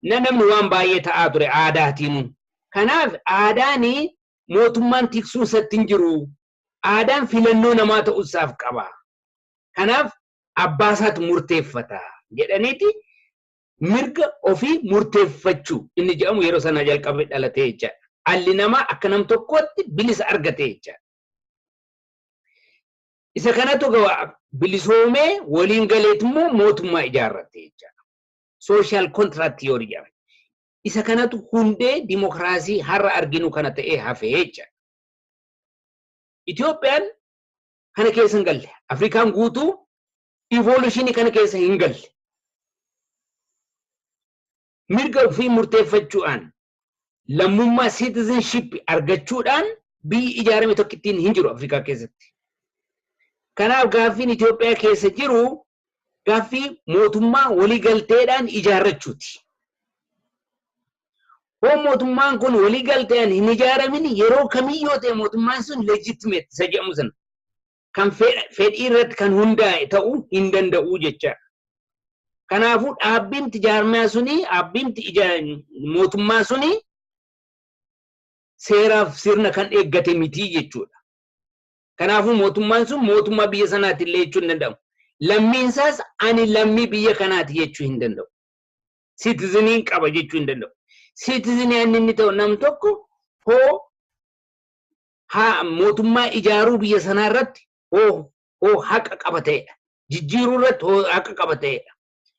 Namni waan baay'ee ta'aa ture aadaatiin. Kanaaf aadaanii mootummaan tiksuun isatti hin jiru. Aadaan filannoo namaa ta'uusaaf qaba. Kanaaf abbaasaatu murteeffata jedhaniiti mirga ofii murteeffachuu inni jedhamu yeroo sana jalqabee dhalatee jecha. Alli namaa akka nam tokkotti bilisa argatee jecha. Isa kanatu bilisoomee waliin galeet immoo mootummaa ijaarrate jecha. Social contract theory jedhama. Isa kanatu hundee dimokiraasii har'a arginu kana ta'ee hafee jecha. Itoophiyaan kana keessa hin galle. Afrikaan guutuu evolutionii kana keessa hin galle. Mirga ofii murteeffachuudhaan lammummaa citizenship argachuudhaan biyyi ijaarame tokkittiin hin jiru Afrikaa keessatti. Kanaaf gaaffiin Itoophiyaa keessa jiru gaaffii mootummaa walii galteedhaan ijaarrachuuti. Hoo mootummaan kun walii galteedhaan hin ijaaramin yeroo kamiyyoo ta'e mootummaan sun legitimate isa jedhamu sana kan fedhii irratti kan hundaa'e ta'uu hin danda'u jecha. Kanaafuu dhaabbiin jaarmaa suni dhaabbiin mootummaa suni seeraaf sirna kan eeggate miti jechuudha. Kanaafuu mootummaan sun mootummaa biyya sanaatti illee jechuu hin danda'u. Lammiinsaas ani lammii biyya kanaati jechuu hin danda'u. Citizeniin qaba jechuu hin danda'u. Citizenii inni ta'u nam tokko mootummaa ijaaruu biyya sanaa irratti haqa qaba ta'edha. Jijjiiruu irratti haqa qaba ta'edha.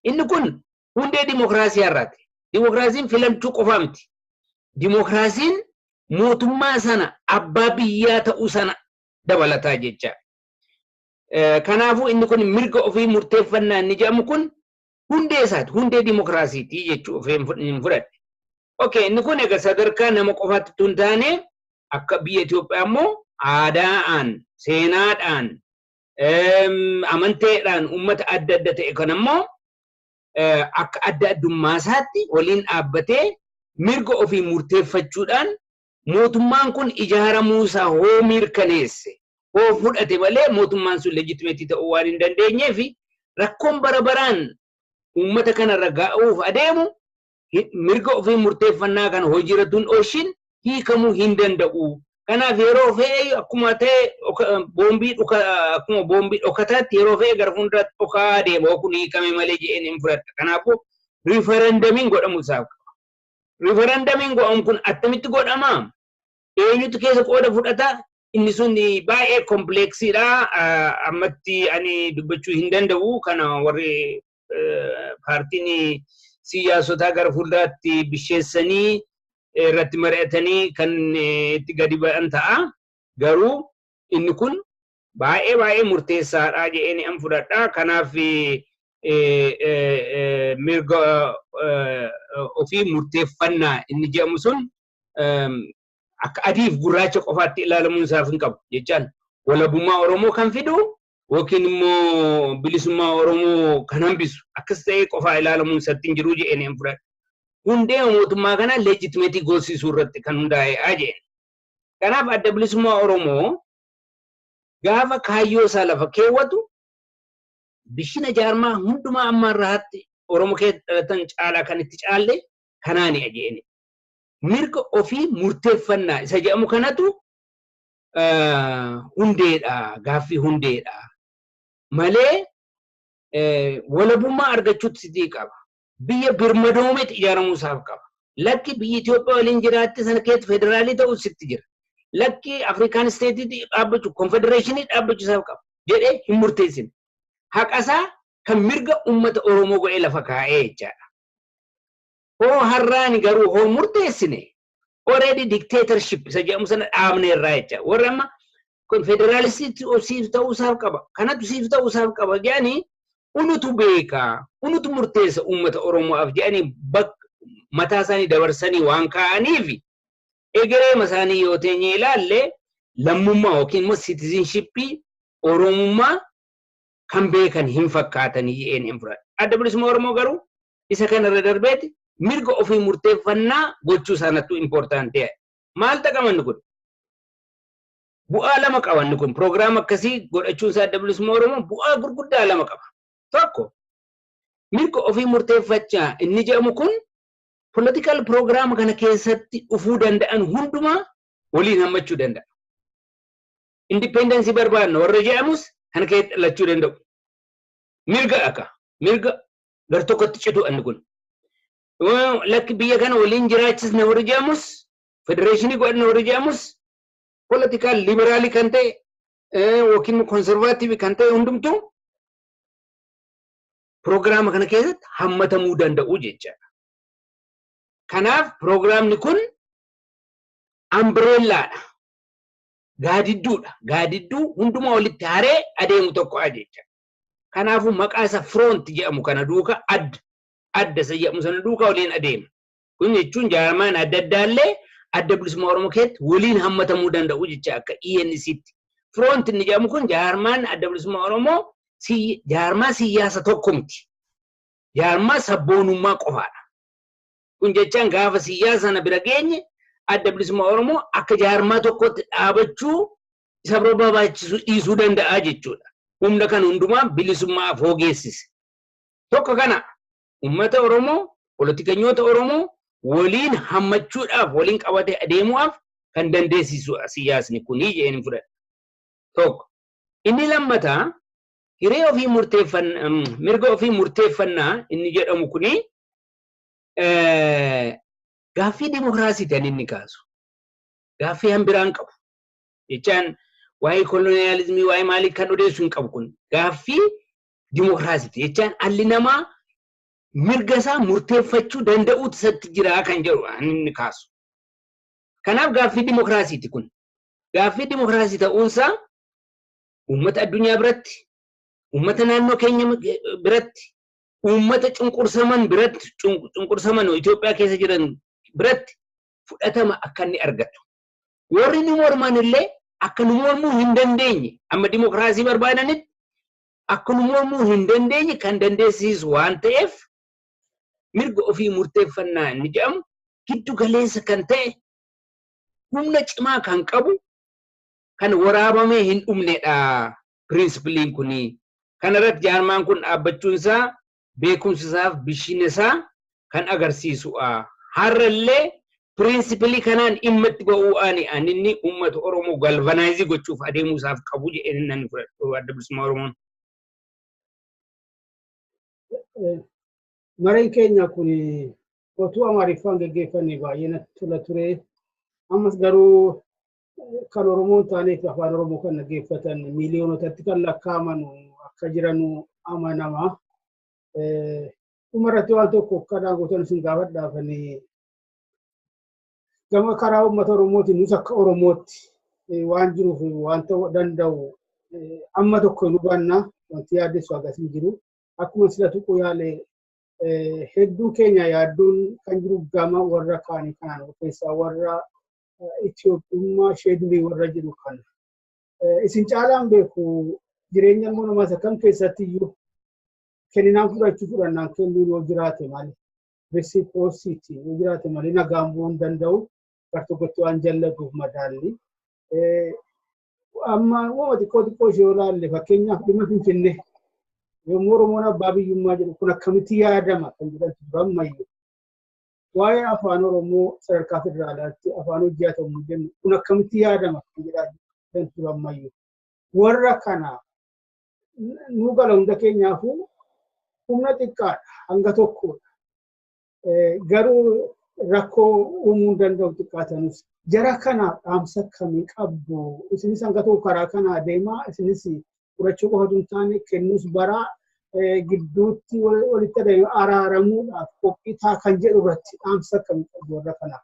Inni kun hundee dimokiraasii har'aati. Dimokiraasiin filamchuu qofa miti. Dimokiraasiin mootummaa sana abbaa biyyaa ta'uu sana dabalataa jecha. Kanaafuu inni kun mirga ofii murteeffannaa inni jedhamu kun hundee isaati. Hundee dimokiraasiitii jechuu ofii hin fudhadhe. Okay, inni kun egaa sadarkaa nama qofaatti tun taane akka biyya Itoophiyaa immoo aadaadhaan, seenaadhaan, amanteedhaan uummata adda adda ta'e kan immoo akka adda addummaasaatti waliin dhaabbatee mirga ofii murteeffachuudhaan mootummaan kun ijaaramuusaa hoo mirkaneesse hoo fudhate malee mootummaan sun legitimate ta'uu waan hin dandeenyeef rakkoon bara baraan uummata kanarra ga'uuf adeemu mirga ofii murteeffannaa kan hojiirratuun oolshin hiikamuu hin danda'u. Kanaaf yeroo fe'ee akkuma ta'e akkuma boombii dhokataatti yeroo fe'ee gara fuulduraatti dhokaa deema kun hiikame malee jedheen hin fudhadha. Kanaafuu riifarandamiin godhamu isaaf qaba. Riifarandamiin godhamu kun attamitti godhama? Eenyutu keessa qooda fudhata? Inni sun baay'ee kompleksiidha. Ammatti ani dubbachuu hin danda'u. Kana warri paartiin siyaasotaa gara fuulduraatti bisheessanii irratti mari'atanii kan itti gadi ba'an ta'a. Garuu inni kun baay'ee murteessaadha jedheen an fudhadha. Kanaaf mirga ofii murteeffannaa inni jedhamu sun akka adiif gurraacha qofaatti ilaalamuun isaaf hin qabu jechaan walabummaa Oromoo kan fidu yookiin immoo bilisummaa Oromoo kan hambisu akkas ta'ee qofaa ilaalamuun sattiin jiru jedheen fudhadha. Hundee mootummaa kana legitimate goosisuu irratti kan hundaa'e jedheen. Kanaaf adda bilisummaa Oromoo gaafa kaayyoo isaa lafa keewwatu bishina jaarmaa hundumaa amma irraatti Oromoo keessatti caalaa kan itti caalle kanaani jedheen. Mirga ofii murteeffannaa isa jedhamu kanatu hundeedha, gaaffii hundeedha. Malee walabummaa argachuutti sidii qaba. Biyya birmadoometti ijaaramuu isaaf qaba. Lakki biyyi Itoophiyaa waliin jiraatti sana keessatti federaalii ta'uu sitti jira. Lakki Afrikaan isteetii dhaabbachuu, konfedereeshinii dhaabbachuu isaaf qaba. Jedhee hin murteessine. Haqasaa kan mirga uummata Oromoo godhee lafa kaa'ee jechaadha. Hoo har'aani garuu hoo murteessine already dictatorship isa jedhamu sana dhaabne irraa jecha. Warri amma konfederaalistii siif ta'uu isaaf qaba. Kanatu siif ta'uu isaaf qaba jedhanii unutu beeka, unutu murteessa uummata Oromoof jedhanii mataa isaanii dabarsanii waan kaa'aniif egeree isaanii yoo teenye ilaalle lammummaa yookiin immoo citizenshipii Oromummaa kan beekan hin fakkaatanii jedheen hin fudhadha. Adda bilisummaa Oromoo garuu isa kanarra darbeeti mirga ofii murteeffannaa gochuu isaanattu importante. Maal qabanni kun? Bu'aa lama qabanni kun. Proogiraama akkasii godhachuun isaa adda bilisummaa Oromoo bu'aa gurguddaa lama qaba. Tokko mirga ofii murteeffachaa inni jedhamu kun political program kana keessatti dhufuu danda'an hundumaa waliin hammachuu danda'a. Independence barbaadna warra jedhamus kan keessatti dhalachuu danda'u. Mirga akka mirga gar tokkotti citu anni kun. Lakki biyya kana waliin jiraachisne warra jedhamus federeeshinii godhanne warra jedhamus political liberaalii kan ta'e yookiin konservaatiivii kan ta'e hundumtuu proogiraama kana keessatti hammatamuu danda'u jechaadha. Kanaaf proogiraamni kun ambreellaadha. Gaadidduudha. Gaadidduu hundumaa walitti haree adeemu tokko jecha. Kanaafuu maqaa isa front jedhamu kana duuka adda isa jedhamu sana duuka waliin adeema. Kun jechuun jaarmaan adda addaallee adda bilisummaa Oromoo keessatti waliin hammatamuu danda'u jecha akka ENC'tti. Front inni jedhamu kun jaarmaan adda bilisummaa Oromoo jaarmaa siyaasa tokko miti. Jaarmaa sabboonummaa qofaadha. Kun jechaan gaafa siyaasa sana bira geenye adda bilisummaa Oromoo akka jaarmaa tokkotti dhaabachuu isa barbaachisu dhiisuu danda'a jechuudha. Humna kan hundumaa bilisummaaf hogeessise. Tokko kana uummata Oromoo, politikanyoota Oromoo waliin hammachuudhaaf waliin qabatee adeemuudhaaf kan dandeessisu siyaasni kunii jedheen fudhadha. Tokko. Inni lammataa hiree ofii murteeffannaa mirga ofii murteeffannaa inni jedhamu kuni gaaffii dimokiraasii kan inni kaasu. Gaaffii hambiraan qabu. Jechaan waa'ee koloniyaalizimii waa'ee maalii kan odeessu hin qabu kun gaaffii dimokiraasiiti. Jechaan alli namaa mirga isaa murteeffachuu danda'uutu isatti jira kan jedhu inni kaasu. Kanaaf gaaffii dimokiraasiiti kun. Gaaffii dimokiraasii ta'uunsaa uummata addunyaa biratti, uummata naannoo keenya biratti, uummata cunqursaman biratti, cunqursaman Itoophiyaa keessa jiran biratti fudhatama akka inni argatu. Warri nu morman illee akka nu mormuu hin dandeenye amma dimokiraasii barbaadanitti akka nu mormuu hin dandeenye kan dandeessisu waan ta'eef mirga ofii murteeffannaa inni jedhamu giddu galeessa kan ta'e humna cimaa kan qabu kan waraabamee hin dhumnedha pirinsipiliin kuni. Kanarratti jaarmaan kun dhaabbachuun isaa beekumsi isaaf bishina isaa kan agarsiisudha. Har'allee pirinsipilii kanaan dhimma itti ba'uudhaan inni uummata Oromoo galvanaayizii gochuuf adeemuu isaaf qabu jedheen nan fudhadhu adda bilisummaa Oromoon. Mareen keenya kun otuu Amaariffaan gaggeeffannee baay'ee natti tola ture. Ammas garuu kan Oromoon taaneef afaan Oromoo kan gaggeeffatan miiliyoonotatti kan lakkaa'aman akka jiranu amanama. Umarratti waan tokko kadhaa gootan sun gaafadhaafanii gama karaa uummata Oromootiin nus akka Oromootti waan jiruuf waan ta'uu danda'u amma tokko nu hubanna wanti yaaddessu agarsiisu jiru. Akkuma sila tuquu yaale hedduu keenya yaadduun kan jiru gama warra kaanii kanaan keessaa warra Itoophiyummaa ishee durii warra jiru kana. Isin caalaan beeku jireenya ilmoo namaa isa kam keessatti iyyuu kenninaan fudhachuu fudhannaan kennuu yoo jiraate malee reciprocity yoo jiraate malee nagaan bu'uu hin danda'u tokkotti waan jallatuuf madaalli. Amma waan xiqqoo ishee yoo ilaalle fakkeenyaaf dhimma Finfinnee yommuu Oromoon abbaa biyyummaa jedhu kun akkamitti yaadama kan jedhamtu durammayyuu. Waa'ee afaan Oromoo sadarkaa federaalaatti afaan hojii haa ta'u jennu kun akkamitti yaadama kan jedhamtu durammayyuu. Warra kana nu gala hunda keenyaafuu humna xiqqaadha hanga tokkodha. Garuu rakkoo uumuu danda'u xiqqaatanis jara kana dhaamsa akkamii qabdu isinis hanga tokko karaa kana adeemaa isinis fudhachuu qofa osoo hin taane kennuus bara gidduutti walitti adeemee araaramuudhaaf qophii ta'a kan jedhu irratti dhaamsa akkamii qabdu warra kanaaf.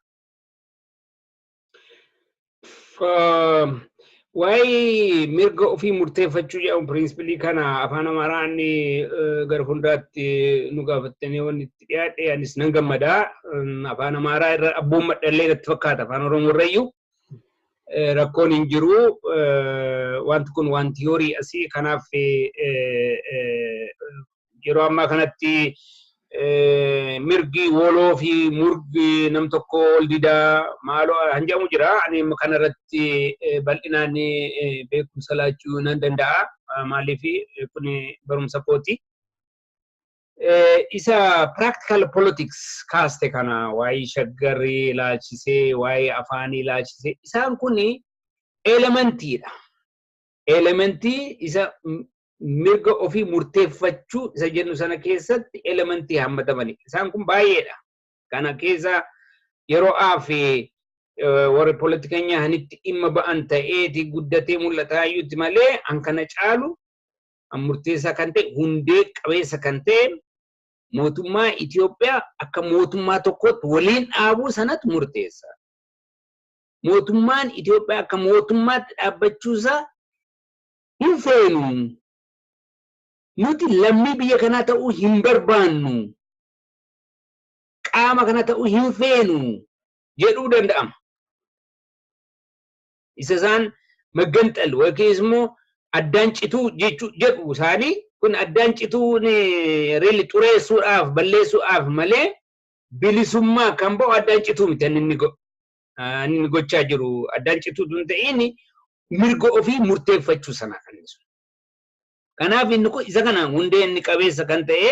Waa'ee mirga ofii murteeffachuu jedhamu pirinsipilii kana afaan Amaaraan gara fuulduraatti nu gaafattanii waan itti dhiyaate anis nan gammadaa. Afaan Amaaraa irra abboon madhallee natti fakkaata afaan Oromoo irrayyuu rakkoon hin jiru. Wanti kun waan tiyoorii asii kanaaf yeroo ammaa kanatti mirgi woloo fi murgi nam tokko ol didaa maaloo hanjamu jira. Ani kana irratti bal'inaan beekumsa laachuu nan danda'a. Maaliif kun barumsa kooti. Isa practical politics kaaste kana waa'ee shaggarrii laachisee waa'ee afaanii laachisee isaan kun elementiidha. Elementii isa mirga ofii murteeffachuu isa jennu sana keessatti elementii hammatamani. Isaan kun baay'eedha. Kana keessa yeroo aafi warri politikeenya hanitti dhimma ba'an ta'eeti guddatee mul'ataa iyyuutti malee an kana caalu an murteessaa kan ta'e hundee qabeessa kan ta'e mootummaa Itoophiyaa akka mootummaa tokkotti waliin dhaabuu sanatti murteessa. Mootummaan Itoophiyaa akka mootummaatti dhaabbachuusaa hin feenu. Nuti lammii biyya kanaa ta'uu hin barbaannu. Qaama kana ta'uu hin feenu jedhuu danda'ama. Isa isaan magganxal yookiis immoo addaan cituu jedhu isaanii kun addaan cituu reelli xureessuudhaaf balleessuudhaaf malee bilisummaa kan ba'u addaan cituu miti inni gochaa jiru. Addaan cituu tun ta'in mirga ofii murteeffachuu sana kan ibsu. Kanaaf inni kun isa kana hundee inni qabeessa kan ta'e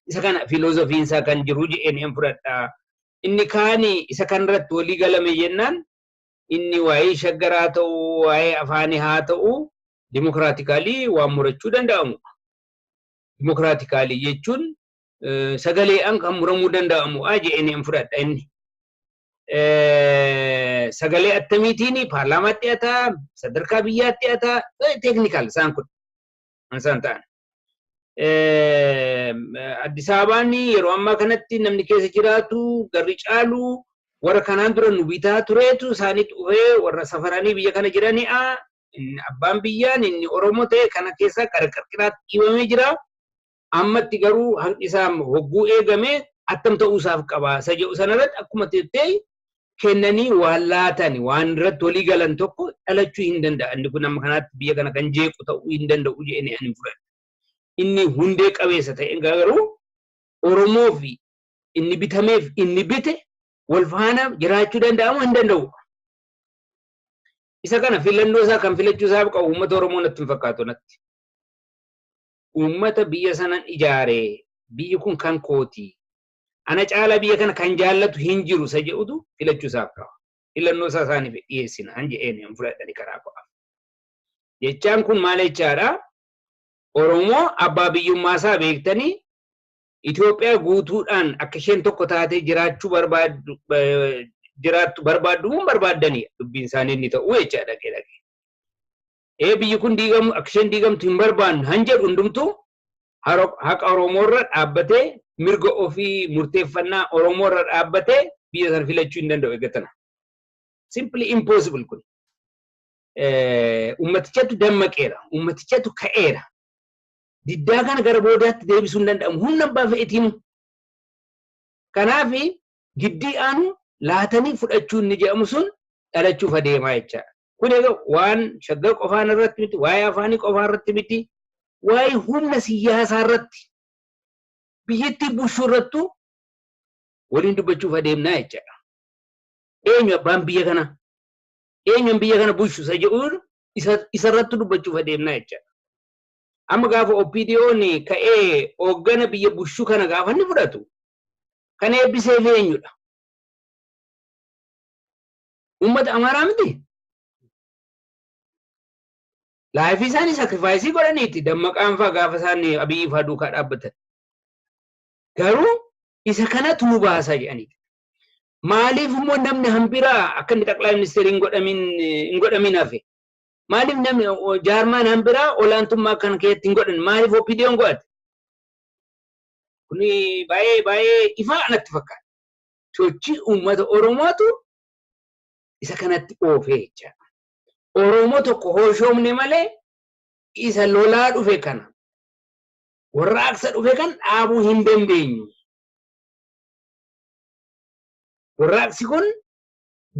isa kana filoozofiin isaa kan jiru jedheen hin fudhadha. Inni kaani isa kanarratti walii galame jennaan inni waa'ee shaggaraa ta'uu waa'ee afaanii haa ta'uu dimokiraatikaalii waan murachuu danda'amu. Dimokiraatikaalii jechuun sagaleedhaan kan muramuu danda'amu jedheen hin fudhadha inni. Sagalee attamiitiin paarlaamaatti hataa sadarkaa biyyaatti hataa teeknikaal isaan kun. Isaan ta'an. Addis Ababaan yeroo ammaa kanatti namni keessa jiraatu garri caalu warra kanaan dura nu bitaa tureetu isaanitti dhufee warra safaranii biyya kana jirani'a. Abbaan biyyaan inni Oromoo ta'e kana keessa qarqaraatti dhiibamee jira. Ammatti garuu hanqi isaa hogguu eegame attam ta'uusaaf qaba. Isa jedhu sanarratti akkuma ta'e kennanii waan laatan waan irratti walii galan tokko dhalachuu hin danda'a. Inni kun amma kanaatti biyya kana kan jeequ ta'uu hin danda'u jedhanii ani fudhadha. Inni hundee qabeessa ta'e garuu Oromoo fi inni bitameef inni bite wal faana jiraachuu danda'amu hin danda'u. Isa kana filannoo isaa kan filachuu isaaf qabu uummata Oromoo natti hin fakkaatu natti. Uummata biyya sanan ijaaree biyyi kun kan kooti. Ana caala biyya kana kan jaallatu hin jiru isa jedhutu filachuu isaaf qaba. Filannoo isaa isaaniif dhiyeessina han jedheen hin fudhadhani karaa qofa. Jechaan kun maal jechaadha? Oromoo abbaa biyyummaa isaa beektanii Itoophiyaa guutuudhaan akka isheen tokko taatee jiraachuu barbaaddu mun barbaaddanii dubbiin isaanii inni ta'u jechaadha dhaqee. Biyyi kun diigamu akka isheen diigamtu hin barbaannu han jedhu hundumtuu haqa Oromoo irra dhaabbatee mirga ofii murteeffannaa Oromoo irra dhaabbatee biyya sana filachuu hin danda'u eeggatana. Simply impossible kun. Ummatichatu dammaqeera. Ummatichatu ka'eera. Diddaa kana gara boodaatti deebisuu hin danda'amu. Humna abbaa fe'eetiimu. Kanaaf giddii aanu laatanii fudhachuu inni jedhamu sun dhalachuuf adeemaa jechaadha. Kun egaa waan shaggar qofaan irratti miti, waa'ee afaanii qofaa irratti miti, waa'ee humna siyaasaa irratti biyyattii bushuu irrattu waliin dubbachuuf adeemnaa jechaadha. Eenyu abbaan biyya kana? Eenyuun biyya kana bushu isa jedhuun isa irratti dubbachuuf adeemnaa jechaadha. Amma gaafa OPDO'n ka'ee hooggana biyya bushuu kana gaafa inni fudhatu kan eebbisee eenyudha? Uummata Amaaraa miti. Laayifii isaanii sakrifaayisii godhaniiti dammaqaan fa'aa gaafa isaan Abiyyi fa'aa duukaa dhaabbatan. Garuu isa kanatu nu baasa jedhanii. Maaliif immoo namni hambiraa akka inni xaqlaa ministeerii hin godhamin hafe? Maaliif namni jaarmaan hambiraa olaantummaa kan keessatti hin godhan? Maaliif OPDO'n godhate? Kuni baay'ee ifaa natti fakkaata. Sochii uummata Oromootu isa kanatti oofee jechaadha. Oromoo tokko hooshoomne malee isa lolaa dhufe kana warraaqsa dhufe kan dhaabuu hin dandeenyu. Warraaqsi kun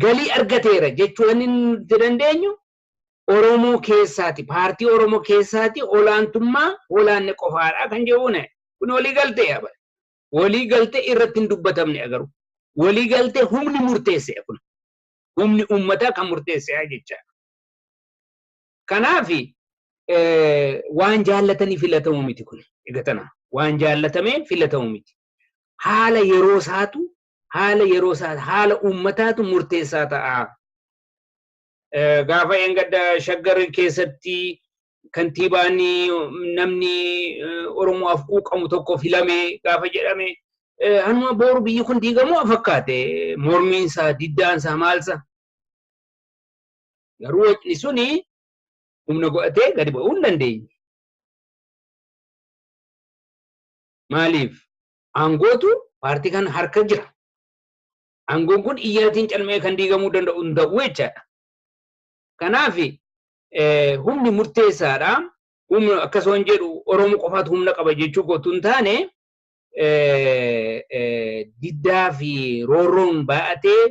galii argateera jechuun inni dandeenyu Oromoo keessaati, paartii Oromoo keessaati olaantummaa olaanne qofaadha kan jedhuun kun walii galtee yaaba. Walii galtee irratti hin dubbatamne agaruu. Walii galtee humni murteesse kun. Humni uummataa kan murteesse jecha. Kanaaf waan jaallatanii filatamu miti kun. Egatana waan jaallatamee filatamu miti. Haala yeroo isaatu haala uummataatu murteessaa ta'a. Gaafa engadda shaggar keessatti kantiibaan namni Oromoof quuqamu tokko filame gaafa jedhame hanuma booru biyyi kun diigamuu fakkaate mormiinsaa diddaansaa maalsa. Garuu wajni suni humna godhatee gadi ba'uu hin dandeenye. Maaliif? Aangootu paartii kan harka jira. Aangoon kun iyyaatiin calmee kan diigamuu danda'u hin ta'u jechaadha. Kanaaf humni murteessaadha. Humni akkasuma jedhu Oromoo qofaatu humna qaba jechuu gootu hin taane diddaa fi roorroon baatee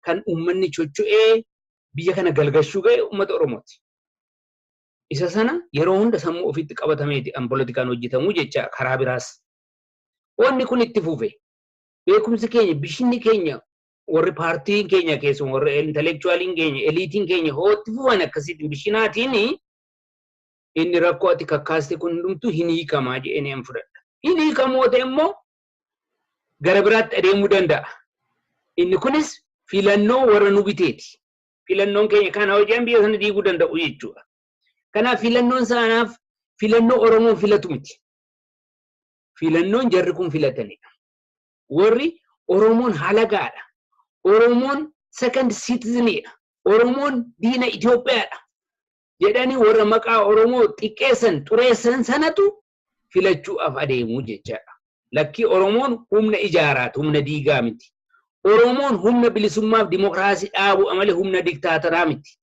kan uummanni chocho'ee biyya kana galgashuu ga'e uummata Oromooti. Isa sana yeroo hunda sammuu ofitti qabatameeti an politikaan hojjetamu jecha karaa biraas. Wanni kun itti fufe. Beekumsi keenya, bishinni keenya, warri paartiin keenya keessumaa warri intellectualiin keenya, eliitiin keenya hootti fufan akkasitti bishinaatiin inni rakkoo ati kakkaaste kun hundumtuu hin hiikamaa jedhanii an fudhadha. Hin hiikamoo ta'e immoo gara biraatti adeemuu danda'a. Inni kunis filannoo warra nu biteeti. Filannoon keenya kana hojiin biyya sana diiguu danda'u jechuudha. Kanaaf filannoon sanaaf filannoo Oromoon filatu miti. Filannoon jarri kun filatanidha. Warri Oromoon halagaadha. Oromoon second citizenidha. Oromoon diina Itoophiyaadha. Jedhanii warra maqaa Oromoo xiqqeessan xureessan sanatu filachuudhaaf adeemuu jechaadha. Lakkii Oromoon humna ijaaraatu, humna diigaa miti. Oromoon humna bilisummaaf dimokiraasii dhaabuu malee humna diktaataraa miti.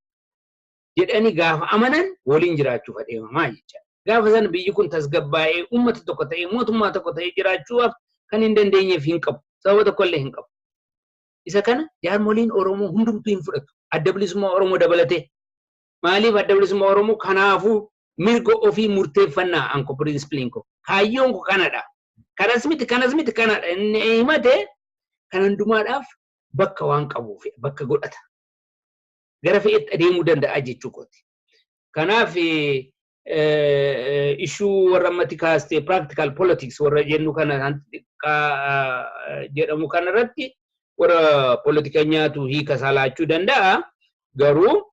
Jedhanii gaafa amanan waliin jiraachuuf adeemamaa jechaadha. Gaafa sana biyyi kun tasgabbaa'ee uummata tokko ta'ee mootummaa tokko ta'ee jiraachuudhaaf kan hin dandeenyeef hin qabu. Sababa tokkollee hin qabu. Isa kana jaarmoliin Oromoo hundumtuu hin fudhatu. Adda bilisummaa Oromoo dabalatee. Maaliif adda bilisummaa Oromoo kanaafuu mirga ofii murteeffannaa anko pirinsipiliin ko. Kaayyoon ko kanadha. Kanas miti kanadha. Inni himate kan hundumaadhaaf bakka waan qabuuf bakka godhata. Gara fe'etti adeemuu danda'a jechuu kooti. Kanaaf ishuu warra ammatti kaastee practical politics warra jennu kana jedhamu kanarratti warra politikanyaatu hiika salaachuu danda'a. Garuu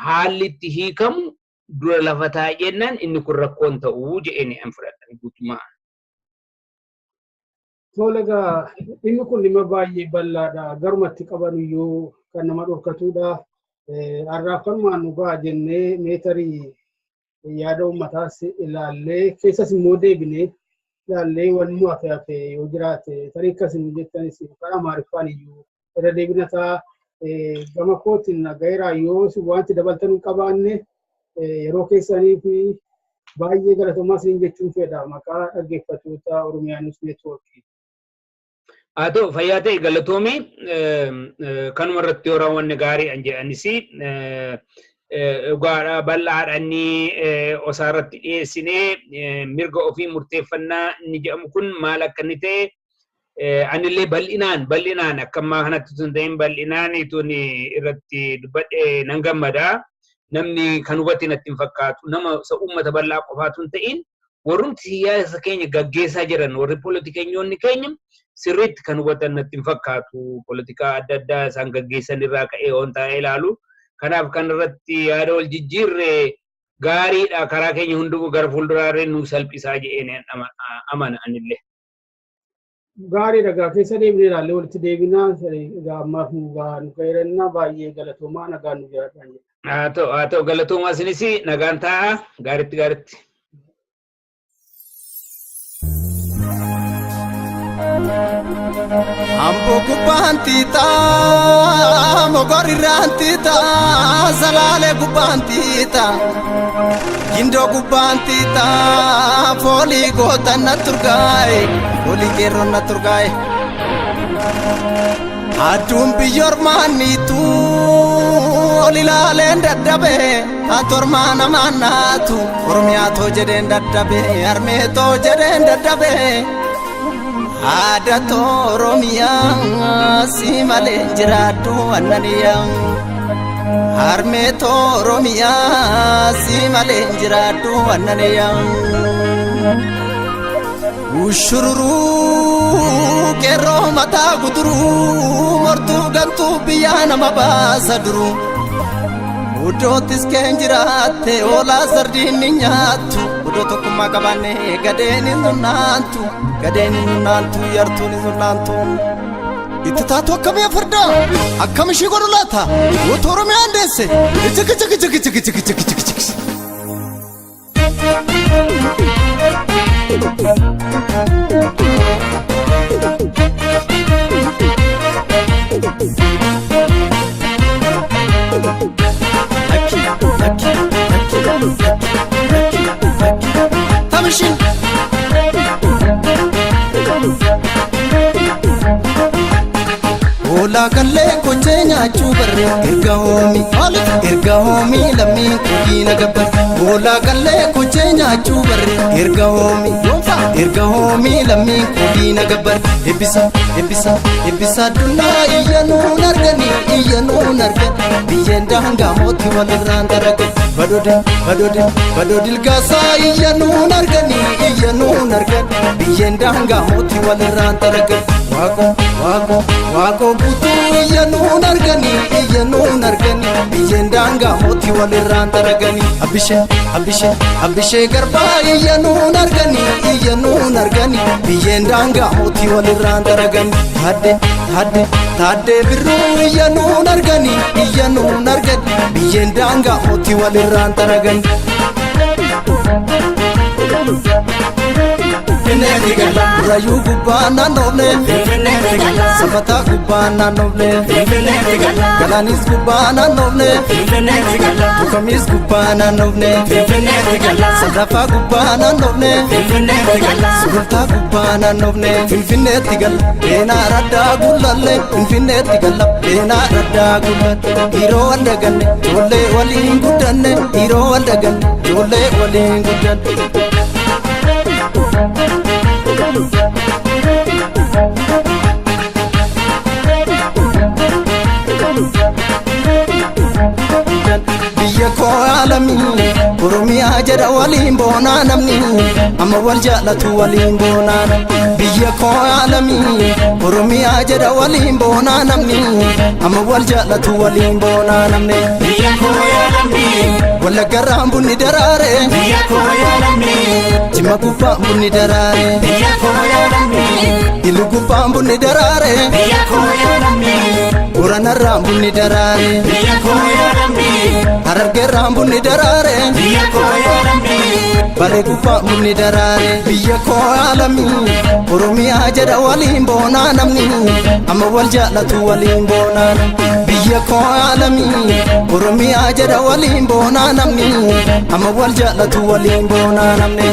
haalli itti hiikamu dura lafa taa'e jennaan inni kun rakkoon ta'uu jedhanii an fudhadhan guutumaa. Tolega inni kun dhimma baay'ee bal'aadha. Garumatti qaban iyyuu kan nama dhorkatudha. Arraafanumaan dhugaa jennee meetarii yaada uummataas ilaallee keessas immoo deebinee ilaallee wanni hafe yoo jiraate tarii akkasin jettanis kan Amaariffaan iyyuu irra deebinataa gama kootiin nagayraa yoo wanti dabaltan hin qabaanne yeroo keessanii fi baay'ee galatoomaa isin jechuun fedha maqaa dhaggeeffattoota Oromiyaa News Network. Ado fayyaa ta'e galatoomii kanuma irratti yoo raawwanne gaarii an jedhanis dhugaadhaa bal'aadhaanii osaaratti dhiyeessinee mirga ofii murteeffannaa inni jedhamu kun maal akka inni ta'e anillee bal'inaan akka ammaa kanatti tun ta'in bal'inaan tun irratti dubbadhe nan gammada. Namni kan hubate natti hin fakkaatu nama uummata bal'aa qofaatu hin ta'in warrumti siyaasa keenya gaggeessaa jiran warri politikeenyonni keenya sirriitti kan hubatan natti hin fakkaatu. Politikaa adda addaa isaan gaggeessan irraa ka'ee waan ta'e ilaalu. Kanaaf kan irratti yaada wal jijjiirre gaariidha karaa keenya hundumuu gara fuulduraarree nu salphisaa jedheen amana anillee. Gaariidha gaa keessa deebinee ilaallee walitti deebinaa ammaaf nu fayyadannaa baay'ee galatoomaa nagaan nu jiraatan. Haa ta'u galatoomaa isinis nagaan ta'a gaaritti. Ambo gubbantita mogori rantita salale gubbantita gindo gubbantita foli gota naturgai foli kero naturgai adum biyor manitu olilale ndadabe atormana manatu ormiato jede ndadabe armeto jede ndadabe Ada Oromia si malenjiradu ananiya Harme Oromia si malenjiradu ananiya Ushururu kero mata guduru mortu gantu biyana mabasaduru Udotis kenjirate ola sardini nyatu Udoto kumakabane gadeni nunantu yartuni nunantu Ititatu akkamii farda akkamishi godhulata Utoro mi andese Chik Tamishin Ola kalle kochenya chubarre erga homi lammi kugina gabbar Ola kalle kochenya chubarre erga homi lammi kugina gabbar Ebisa dunna iyanu nargani biyenda hanga moti walirran darage badodil gasa iyanu nargani biyenda hanga moti walirran darage Wako butu iyanu nargani biyenda hanga moti walirran daragani Abishe garba iyanu nargani biyenda hanga moti walirran daragani Tadde birru iyanu nargani biyenda hanga moti walirran daragani Finfinneetti galla Rayyuu gubbaan naannofne Finfinneetti galla Sabbataa gubbaan naannofne Finfinneetti galla Galaanis gubbaan naannofne Finfinneetti galla Dukamis gubbaan naannofne Finfinneetti galla Sadaffaa gubbaan naannofne Finfinneetti galla Sulultaa gubbaan naannofne Finfinneetti galla Beenaa raddaa gullalle Finfinneetti galla Beenaa raddaa gullalle Dhiiroo wal daganne ijoollee waliin guddanne Dhiiroo wal daganne ijoollee waliin guddanne Biyya koo alamii Oromiyaa jedha waliin boonaa namni amma wal jaallatu waliin boonaa Biyya koo alamii Oromiyaa jedha waliin boonaa namni amma wal jaallatu waliin boonaa namni Biyya koo alamii Wallaggarraan bunni daraare Biyya koo alamii Jimma gubbaan bunni daraare Biyya koo alamii Ilu gubbaan bunni daraare Biyya koo alamii Boranarraan bunni daraare Biyya koo alamii Harargeerraan bunni daraare Biyya koo alamii Balee gubbaan bunni daraare Biyya koo alamii Oromiyaa jedha waliin boonaa namni amma wal jaallatu waliin boonaa Biyya koo alamii Oromiyaa jedha waliin boonaa namni amma wal jaallatu waliin boonaa namni